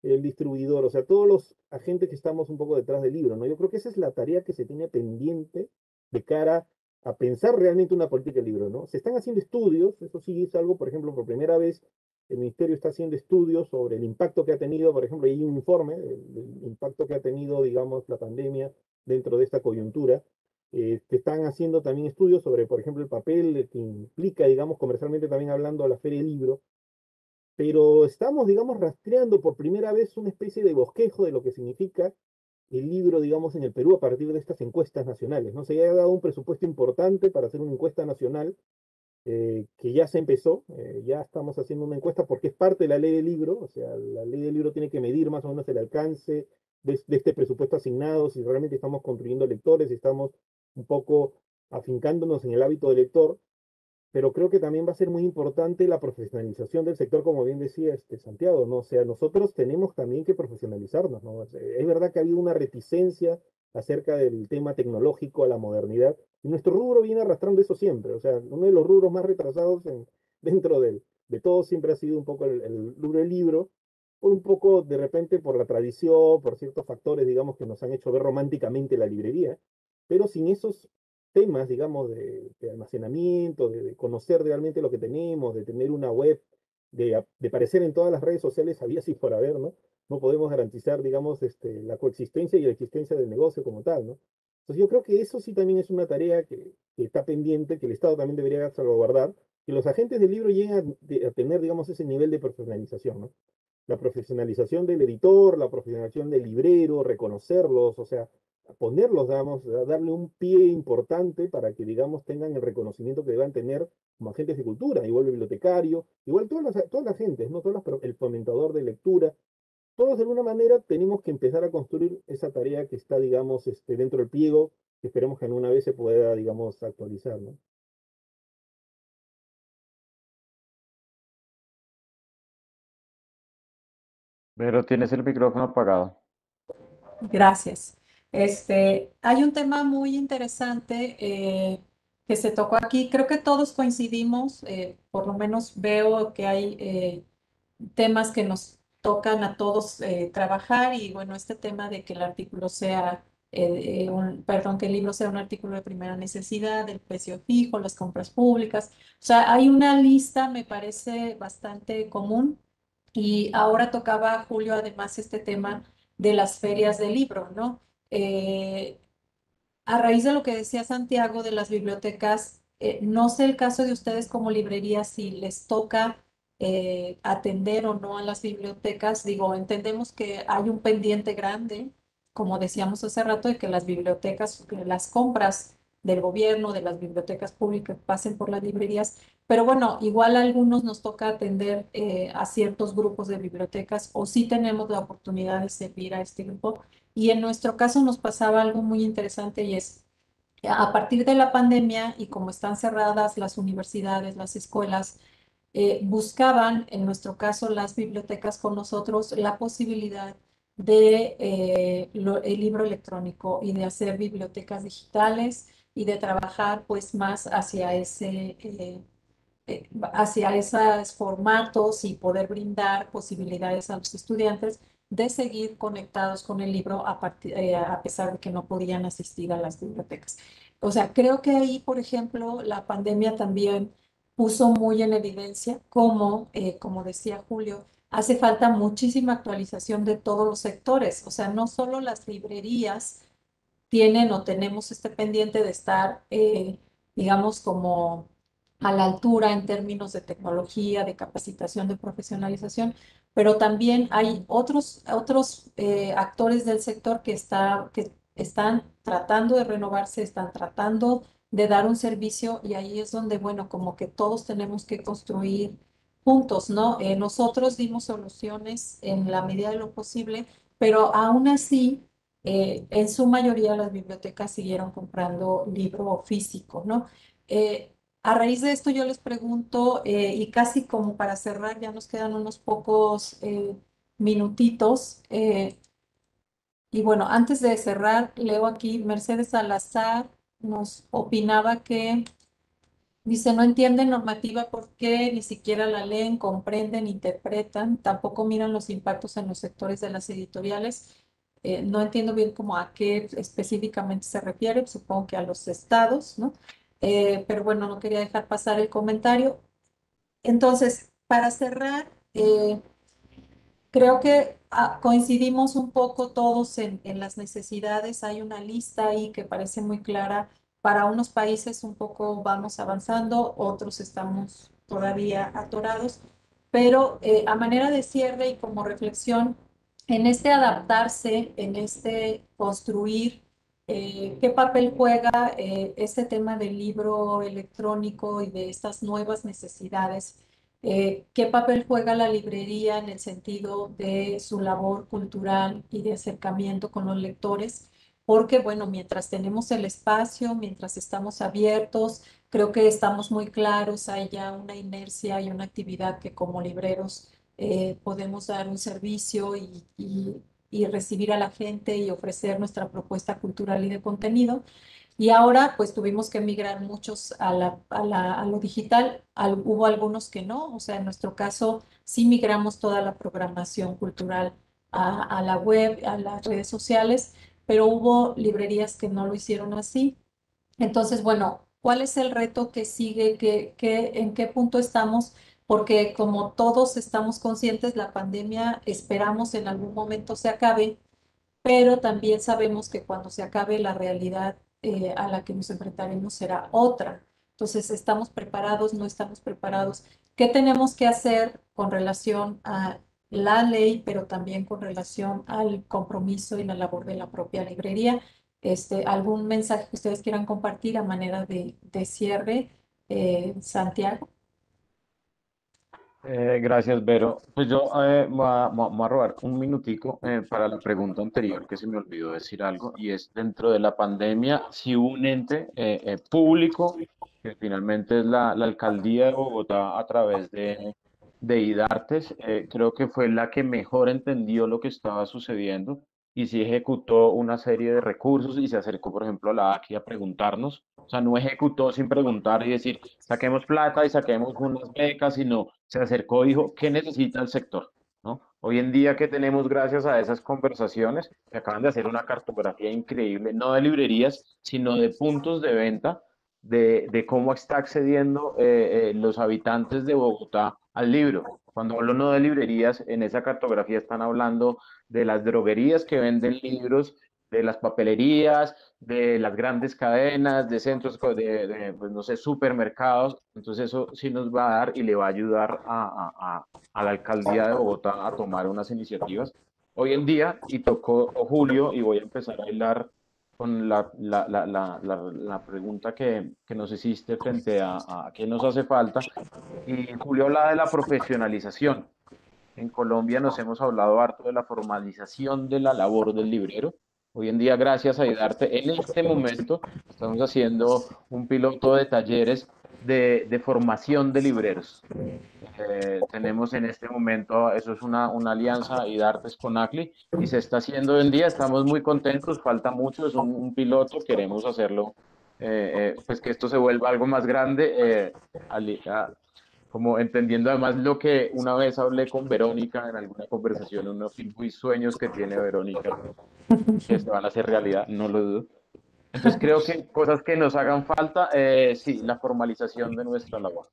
el distribuidor, o sea, todos los agentes que estamos un poco detrás del libro, ¿no? Yo creo que esa es la tarea que se tiene pendiente de cara a pensar realmente una política del libro, ¿no? Se están haciendo estudios, eso sí es algo, por ejemplo, por primera vez el Ministerio está haciendo estudios sobre el impacto que ha tenido, por ejemplo, hay un informe del impacto que ha tenido, digamos, la pandemia dentro de esta coyuntura. Están haciendo también estudios sobre, por ejemplo, el papel que implica, digamos, comercialmente también hablando, la Feria del Libro, pero estamos, digamos, rastreando por primera vez una especie de bosquejo de lo que significa el libro, digamos, en el Perú a partir de estas encuestas nacionales, ¿no? Se ha dado un presupuesto importante para hacer una encuesta nacional que ya se empezó, ya estamos haciendo una encuesta porque es parte de la ley del libro, o sea, la ley del libro tiene que medir más o menos el alcance de este presupuesto asignado, si realmente estamos construyendo lectores, si estamos un poco afincándonos en el hábito del lector, pero creo que también va a ser muy importante la profesionalización del sector, como bien decía Santiago, ¿no? O sea, nosotros tenemos también que profesionalizarnos, ¿no? O sea, es verdad que ha habido una reticencia acerca del tema tecnológico, a la modernidad, y nuestro rubro viene arrastrando eso siempre, o sea, uno de los rubros más retrasados dentro de todo siempre ha sido un poco el rubro del libro, por un poco de repente por la tradición, por ciertos factores, digamos, que nos han hecho ver románticamente la librería, pero sin esos temas, digamos, de almacenamiento, de conocer realmente lo que tenemos, de tener una web, de aparecer en todas las redes sociales, había y por haber, ¿no? No podemos garantizar, digamos, la coexistencia y la existencia del negocio como tal, ¿no? Entonces yo creo que eso sí también es una tarea que está pendiente, que el Estado también debería salvaguardar, que los agentes del libro lleguen a tener, digamos, ese nivel de profesionalización, ¿no? La profesionalización del editor, la profesionalización del librero, reconocerlos, o sea, ponerlos, digamos, darle un pie importante para que, digamos, tengan el reconocimiento que deban tener como agentes de cultura, igual el bibliotecario, igual todas las gentes, ¿no? El fomentador de lectura, todos de alguna manera tenemos que empezar a construir esa tarea que está, digamos, dentro del pliego, que esperemos que en una vez se pueda, digamos, actualizar, ¿no? Pero tienes el micrófono apagado. Gracias. Hay un tema muy interesante que se tocó aquí. Creo que todos coincidimos, por lo menos veo que hay temas que nos tocan a todos trabajar y bueno, este tema de que el artículo sea, perdón, que el libro sea un artículo de primera necesidad, el precio fijo, las compras públicas. O sea, hay una lista, me parece bastante común. Y ahora tocaba, Julio, además este tema de las ferias del libro, ¿no? Eh, a raíz de lo que decía Santiago de las bibliotecas, no sé el caso de ustedes como librería, si les toca atender o no a las bibliotecas. Digo, entendemos que hay un pendiente grande, como decíamos hace rato, de que las bibliotecas, que las compras del gobierno, de las bibliotecas públicas pasen por las librerías, pero bueno, igual a algunos nos toca atender a ciertos grupos de bibliotecas o sí tenemos la oportunidad de servir a este grupo. Y en nuestro caso nos pasaba algo muy interesante y es, a partir de la pandemia y como están cerradas las universidades, las escuelas, buscaban, en nuestro caso las bibliotecas con nosotros, la posibilidad de el libro electrónico y de hacer bibliotecas digitales y de trabajar pues más hacia hacia esos formatos y poder brindar posibilidades a los estudiantes de seguir conectados con el libro a pesar de que no podían asistir a las bibliotecas. O sea, creo que ahí, por ejemplo, la pandemia también puso muy en evidencia cómo, como decía Julio, hace falta muchísima actualización de todos los sectores. O sea, no solo las librerías tienen o tenemos este pendiente de estar, digamos, como a la altura en términos de tecnología, de capacitación, de profesionalización, pero también hay otros actores del sector que están tratando de renovarse, están tratando de dar un servicio y ahí es donde, bueno, como que todos tenemos que construir juntos, ¿no? Nosotros dimos soluciones en la medida de lo posible, pero aún así en su mayoría las bibliotecas siguieron comprando libro físico, ¿no? Eh, a raíz de esto yo les pregunto, y casi como para cerrar, ya nos quedan unos pocos minutitos, y bueno, antes de cerrar, leo aquí, Mercedes Salazar nos opinaba que dice, no entienden normativa porque ni siquiera la leen, comprenden, interpretan, tampoco miran los impactos en los sectores de las editoriales. No entiendo bien cómo a qué específicamente se refiere, supongo que a los estados, ¿no? Pero bueno, no quería dejar pasar el comentario. Entonces, para cerrar, creo que coincidimos un poco todos en las necesidades. Hay una lista ahí que parece muy clara. Para unos países un poco vamos avanzando, otros estamos todavía atorados. Pero a manera de cierre y como reflexión, en este adaptarse, en este construir, ¿qué papel juega este tema del libro electrónico y de estas nuevas necesidades? ¿Qué papel juega la librería en el sentido de su labor cultural y de acercamiento con los lectores? Porque, bueno, mientras tenemos el espacio, mientras estamos abiertos, creo que estamos muy claros, hay ya una inercia y una actividad que como libreros podemos dar un servicio y recibir a la gente y ofrecer nuestra propuesta cultural y de contenido. Y ahora pues tuvimos que migrar muchos a lo digital. Hubo algunos que no, o sea, en nuestro caso sí migramos toda la programación cultural a la web, a las redes sociales, pero hubo librerías que no lo hicieron así. Entonces, bueno, ¿cuál es el reto que sigue? ¿En qué punto estamos? Porque como todos estamos conscientes, la pandemia esperamos en algún momento se acabe, pero también sabemos que cuando se acabe la realidad a la que nos enfrentaremos será otra. Entonces, ¿estamos preparados? ¿No estamos preparados? ¿Qué tenemos que hacer con relación a la ley, pero también con relación al compromiso y la labor de la propia librería? ¿Algún mensaje que ustedes quieran compartir a manera de cierre, Santiago? Gracias, Vero. Pues yo voy a robar un minutico para la pregunta anterior que se me olvidó decir algo y es dentro de la pandemia, si hubo un ente público que finalmente es la alcaldía de Bogotá a través de IDARTES, creo que fue la que mejor entendió lo que estaba sucediendo y sí ejecutó una serie de recursos y se acercó, por ejemplo, a la ACI a preguntarnos. O sea, no ejecutó sin preguntar y decir, saquemos plata y saquemos unas becas, sino se acercó y dijo, ¿qué necesita el sector? ¿No? Hoy en día que tenemos gracias a esas conversaciones, que acaban de hacer una cartografía increíble, no de librerías, sino de puntos de venta, de cómo está accediendo los habitantes de Bogotá al libro. Cuando hablo no de librerías, en esa cartografía están hablando de las droguerías que venden libros, de las papelerías, de las grandes cadenas, de centros pues, no sé, supermercados. Entonces eso sí nos va a dar y le va a ayudar a la alcaldía de Bogotá a tomar unas iniciativas. Hoy en día, y tocó Julio, y voy a empezar a hilar con la pregunta que nos hiciste frente a qué nos hace falta. Y Julio habla de la profesionalización. En Colombia nos hemos hablado harto de la formalización de la labor del librero. Hoy en día, gracias a IDARTE, en este momento estamos haciendo un piloto de talleres de formación de libreros. Tenemos en este momento, eso es una alianza IDARTES con ACLI y se está haciendo hoy en día, estamos muy contentos, falta mucho, es un piloto, queremos hacerlo, pues que esto se vuelva algo más grande. como entendiendo además lo que una vez hablé con Verónica en alguna conversación, unos muy sueños que tiene Verónica, que se van a hacer realidad, no lo dudo. Entonces creo que cosas que nos hagan falta, sí, la formalización de nuestra labor,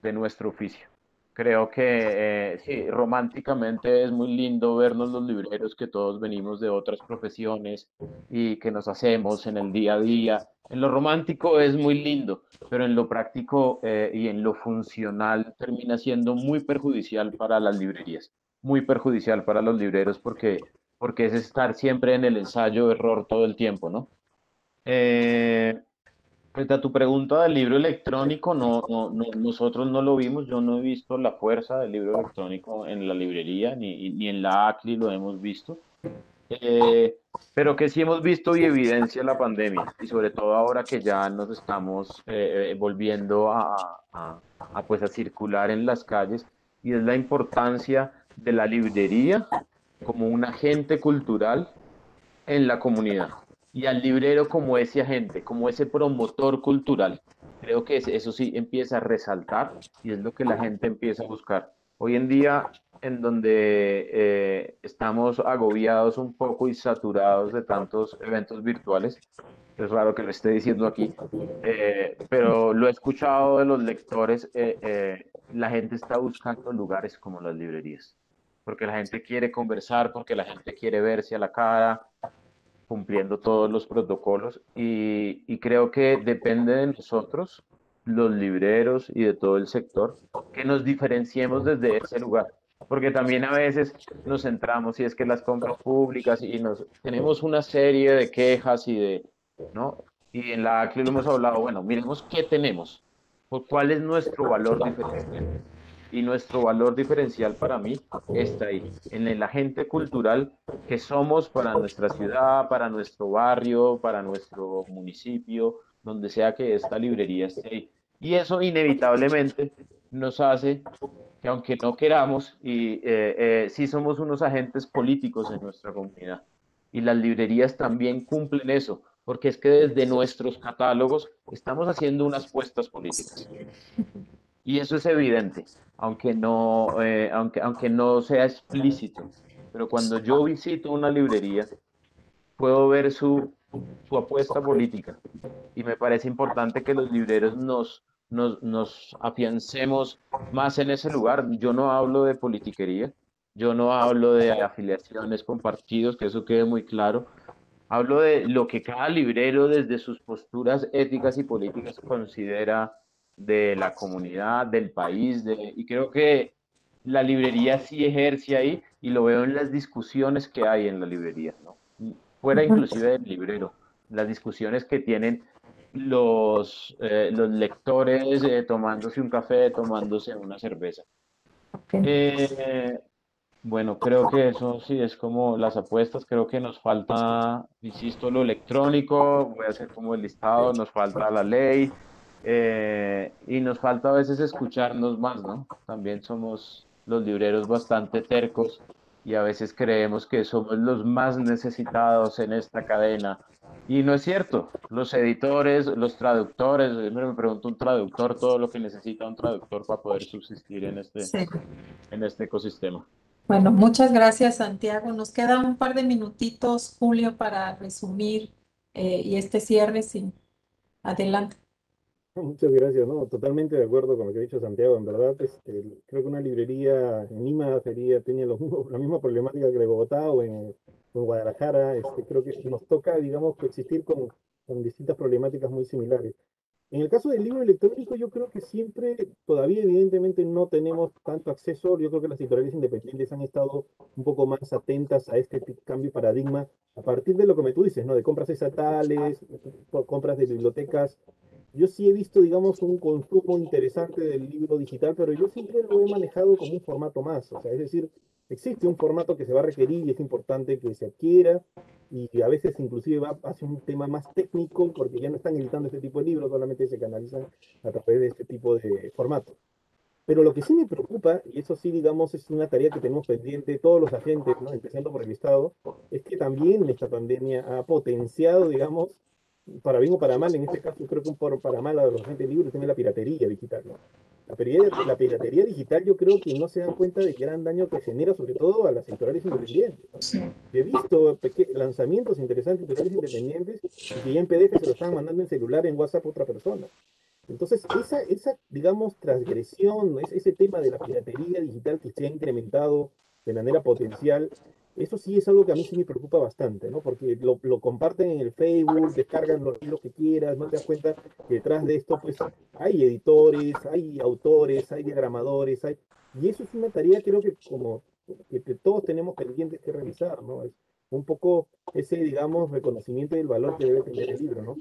de nuestro oficio. Creo que sí, románticamente es muy lindo vernos los libreros que todos venimos de otras profesiones y que nos hacemos en el día a día. En lo romántico es muy lindo, pero en lo práctico y en lo funcional termina siendo muy perjudicial para las librerías, muy perjudicial para los libreros porque es estar siempre en el ensayo-error todo el tiempo, ¿no? Eh, Frente a tu pregunta del libro electrónico, nosotros no lo vimos, yo no he visto la fuerza del libro electrónico en la librería, ni en la ACLI lo hemos visto, Eh, pero que sí hemos visto y evidencia la pandemia, y sobre todo ahora que ya nos estamos volviendo pues a circular en las calles, y es la importancia de la librería como un agente cultural en la comunidad y al librero como ese agente, como ese promotor cultural. Creo que eso sí empieza a resaltar y es lo que la gente empieza a buscar. Hoy en día, en donde estamos agobiados un poco y saturados de tantos eventos virtuales, es raro que lo esté diciendo aquí, pero lo he escuchado de los lectores, la gente está buscando lugares como las librerías, porque la gente quiere conversar, porque la gente quiere verse a la cara, cumpliendo todos los protocolos y creo que depende de nosotros, los libreros y de todo el sector, que nos diferenciemos desde ese lugar. Porque también a veces nos centramos, si es que las compras públicas y tenemos una serie de quejas ¿no? Y en la ACLI lo hemos hablado, bueno, miremos qué tenemos, cuál es nuestro valor diferencial. Y nuestro valor diferencial para mí está ahí, en el agente cultural que somos para nuestra ciudad, para nuestro barrio, para nuestro municipio, donde sea que esta librería esté ahí. Y eso inevitablemente nos hace que aunque no queramos, sí somos unos agentes políticos en nuestra comunidad. Y las librerías también cumplen eso, porque es que desde nuestros catálogos estamos haciendo unas puestas políticas. Y eso es evidente, aunque no sea explícito. Pero cuando yo visito una librería, puedo ver su apuesta política. Y me parece importante que los libreros nos afiancemos más en ese lugar. Yo no hablo de politiquería, yo no hablo de afiliaciones con partidos, que eso quede muy claro. Hablo de lo que cada librero desde sus posturas éticas y políticas considera de la comunidad, del país, y creo que la librería sí ejerce ahí y lo veo en las discusiones que hay en la librería, ¿no? Fuera inclusive del librero, las discusiones que tienen los lectores tomándose un café, tomándose una cerveza. Ok. Eh, bueno, creo que eso sí es como las apuestas, creo que nos falta, insisto, lo electrónico, voy a hacer como el listado, nos falta la ley y nos falta a veces escucharnos más, ¿no? También somos los libreros bastante tercos y a veces creemos que somos los más necesitados en esta cadena. Y no es cierto, los editores, los traductores, me pregunto un traductor todo lo que necesita un traductor para poder subsistir Sí. en este ecosistema. Bueno, muchas gracias, Santiago. Nos quedan un par de minutitos, Julio, para resumir y este cierre, sí. Adelante. Muchas gracias, ¿no? Totalmente de acuerdo con lo que ha dicho Santiago. En verdad, creo que una librería en Lima tiene la misma problemática que de Bogotá o en Guadalajara. Creo que nos toca, digamos, coexistir con distintas problemáticas muy similares. En el caso del libro electrónico, yo creo que siempre, todavía evidentemente no tenemos tanto acceso. Yo creo que las editoriales independientes han estado un poco más atentas a este cambio de paradigma a partir de lo que tú dices, ¿no? De compras estatales, compras de bibliotecas. Yo sí he visto, digamos, un consumo interesante del libro digital, pero yo siempre lo he manejado como un formato más. O sea, es decir, existe un formato que se va a requerir y es importante que se adquiera y a veces inclusive va hacia un tema más técnico porque ya no están editando este tipo de libros, solamente se canalizan a través de este tipo de formato. Pero lo que sí me preocupa, y eso sí, digamos, es una tarea que tenemos pendiente todos los agentes, ¿no? Empezando por el Estado, es que también esta pandemia ha potenciado, digamos, para bien o para mal, en este caso creo que para mal a los agentes libres tiene la piratería digital, ¿no? La piratería digital yo creo que no se dan cuenta del gran daño que genera, sobre todo a las editoriales independientes, ¿no? Sí. Yo he visto lanzamientos interesantes de editoriales independientes y que ya en PDF se lo están mandando en celular, en WhatsApp a otra persona. Entonces, digamos, transgresión, ese tema de la piratería digital que se ha incrementado de manera potencial, eso sí es algo que a mí sí me preocupa bastante, ¿no? Porque lo comparten en el Facebook, descargan los libros que quieras, no te das cuenta que detrás de esto, pues, hay editores, hay autores, hay diagramadores, y eso es una tarea, creo que como que todos tenemos pendientes que revisar, ¿no? Es un poco ese, digamos, reconocimiento del valor que debe tener el libro, ¿no?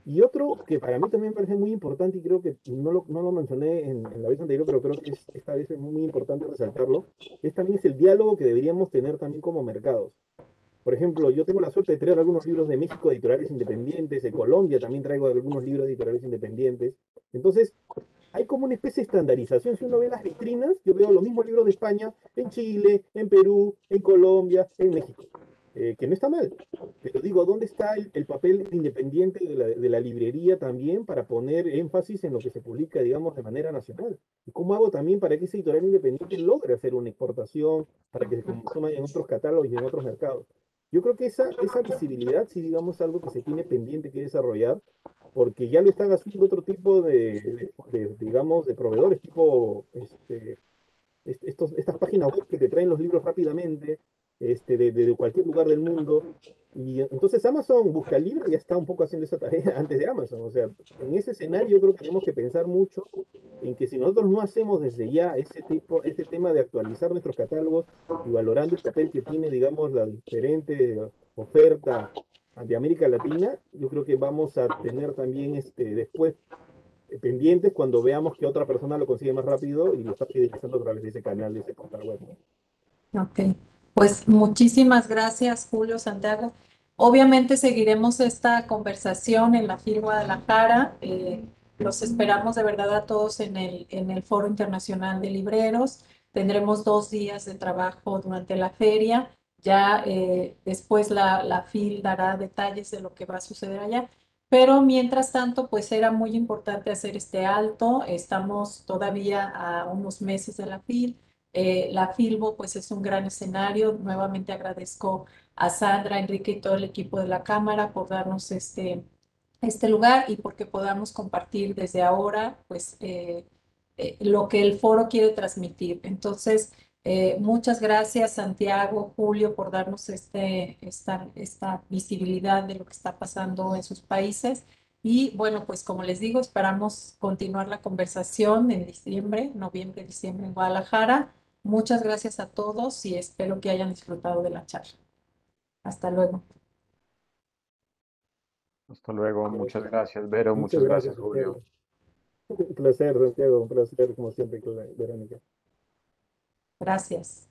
Y otro que para mí también me parece muy importante y creo que no lo mencioné en la vez anterior, pero creo que esta vez es muy importante resaltarlo, también es el diálogo que deberíamos tener también como mercados. Por ejemplo, yo tengo la suerte de traer algunos libros de México, de editoriales independientes, de Colombia también traigo algunos libros de editoriales independientes. Entonces, hay como una especie de estandarización. Si uno ve las vitrinas, yo veo los mismos libros de España en Chile, en Perú, en Colombia, en México, que no está mal. Pero digo, ¿dónde está el papel independiente de la librería también para poner énfasis en lo que se publica, digamos, de manera nacional? ¿Y cómo hago también para que ese editorial independiente logre hacer una exportación, para que se consuma en otros catálogos y en otros mercados? Yo creo que esa visibilidad, sí, digamos, es algo que se tiene pendiente que desarrollar, porque ya lo están haciendo otro tipo digamos, de proveedores, tipo estas páginas web que te traen los libros rápidamente, de cualquier lugar del mundo. Y entonces Amazon Busca Libros ya está un poco haciendo esa tarea antes de Amazon. O sea, en ese escenario yo creo que tenemos que pensar mucho en que si nosotros no hacemos desde ya ese tema de actualizar nuestros catálogos y valorando el papel que tiene, digamos, la diferente oferta de América Latina, yo creo que vamos a tener también después pendientes cuando veamos que otra persona lo consigue más rápido y lo está fidelizando a través de ese canal, de ese portal web, ¿no? Ok, pues muchísimas gracias, Julio, Santiago. Obviamente seguiremos esta conversación en la FIL Guadalajara. Los esperamos de verdad a todos en el Foro Internacional de Libreros. Tendremos 2 días de trabajo durante la feria. Ya después la FIL dará detalles de lo que va a suceder allá. Pero mientras tanto, pues era muy importante hacer este alto. Estamos todavía a unos meses de la FIL. La Filbo, pues es un gran escenario. Nuevamente agradezco a Sandra, Enrique y todo el equipo de la Cámara por darnos este lugar y porque podamos compartir desde ahora, pues, lo que el foro quiere transmitir. Entonces, muchas gracias, Santiago, Julio, por darnos esta visibilidad de lo que está pasando en sus países. Y bueno, pues como les digo, esperamos continuar la conversación en diciembre, noviembre, diciembre en Guadalajara. Muchas gracias a todos y espero que hayan disfrutado de la charla. Hasta luego. Hasta luego, muchas gracias, Vero, Muchas muchas gracias, gracias, Julio. Santiago. Un placer, Santiago, un placer como siempre, Verónica. Gracias.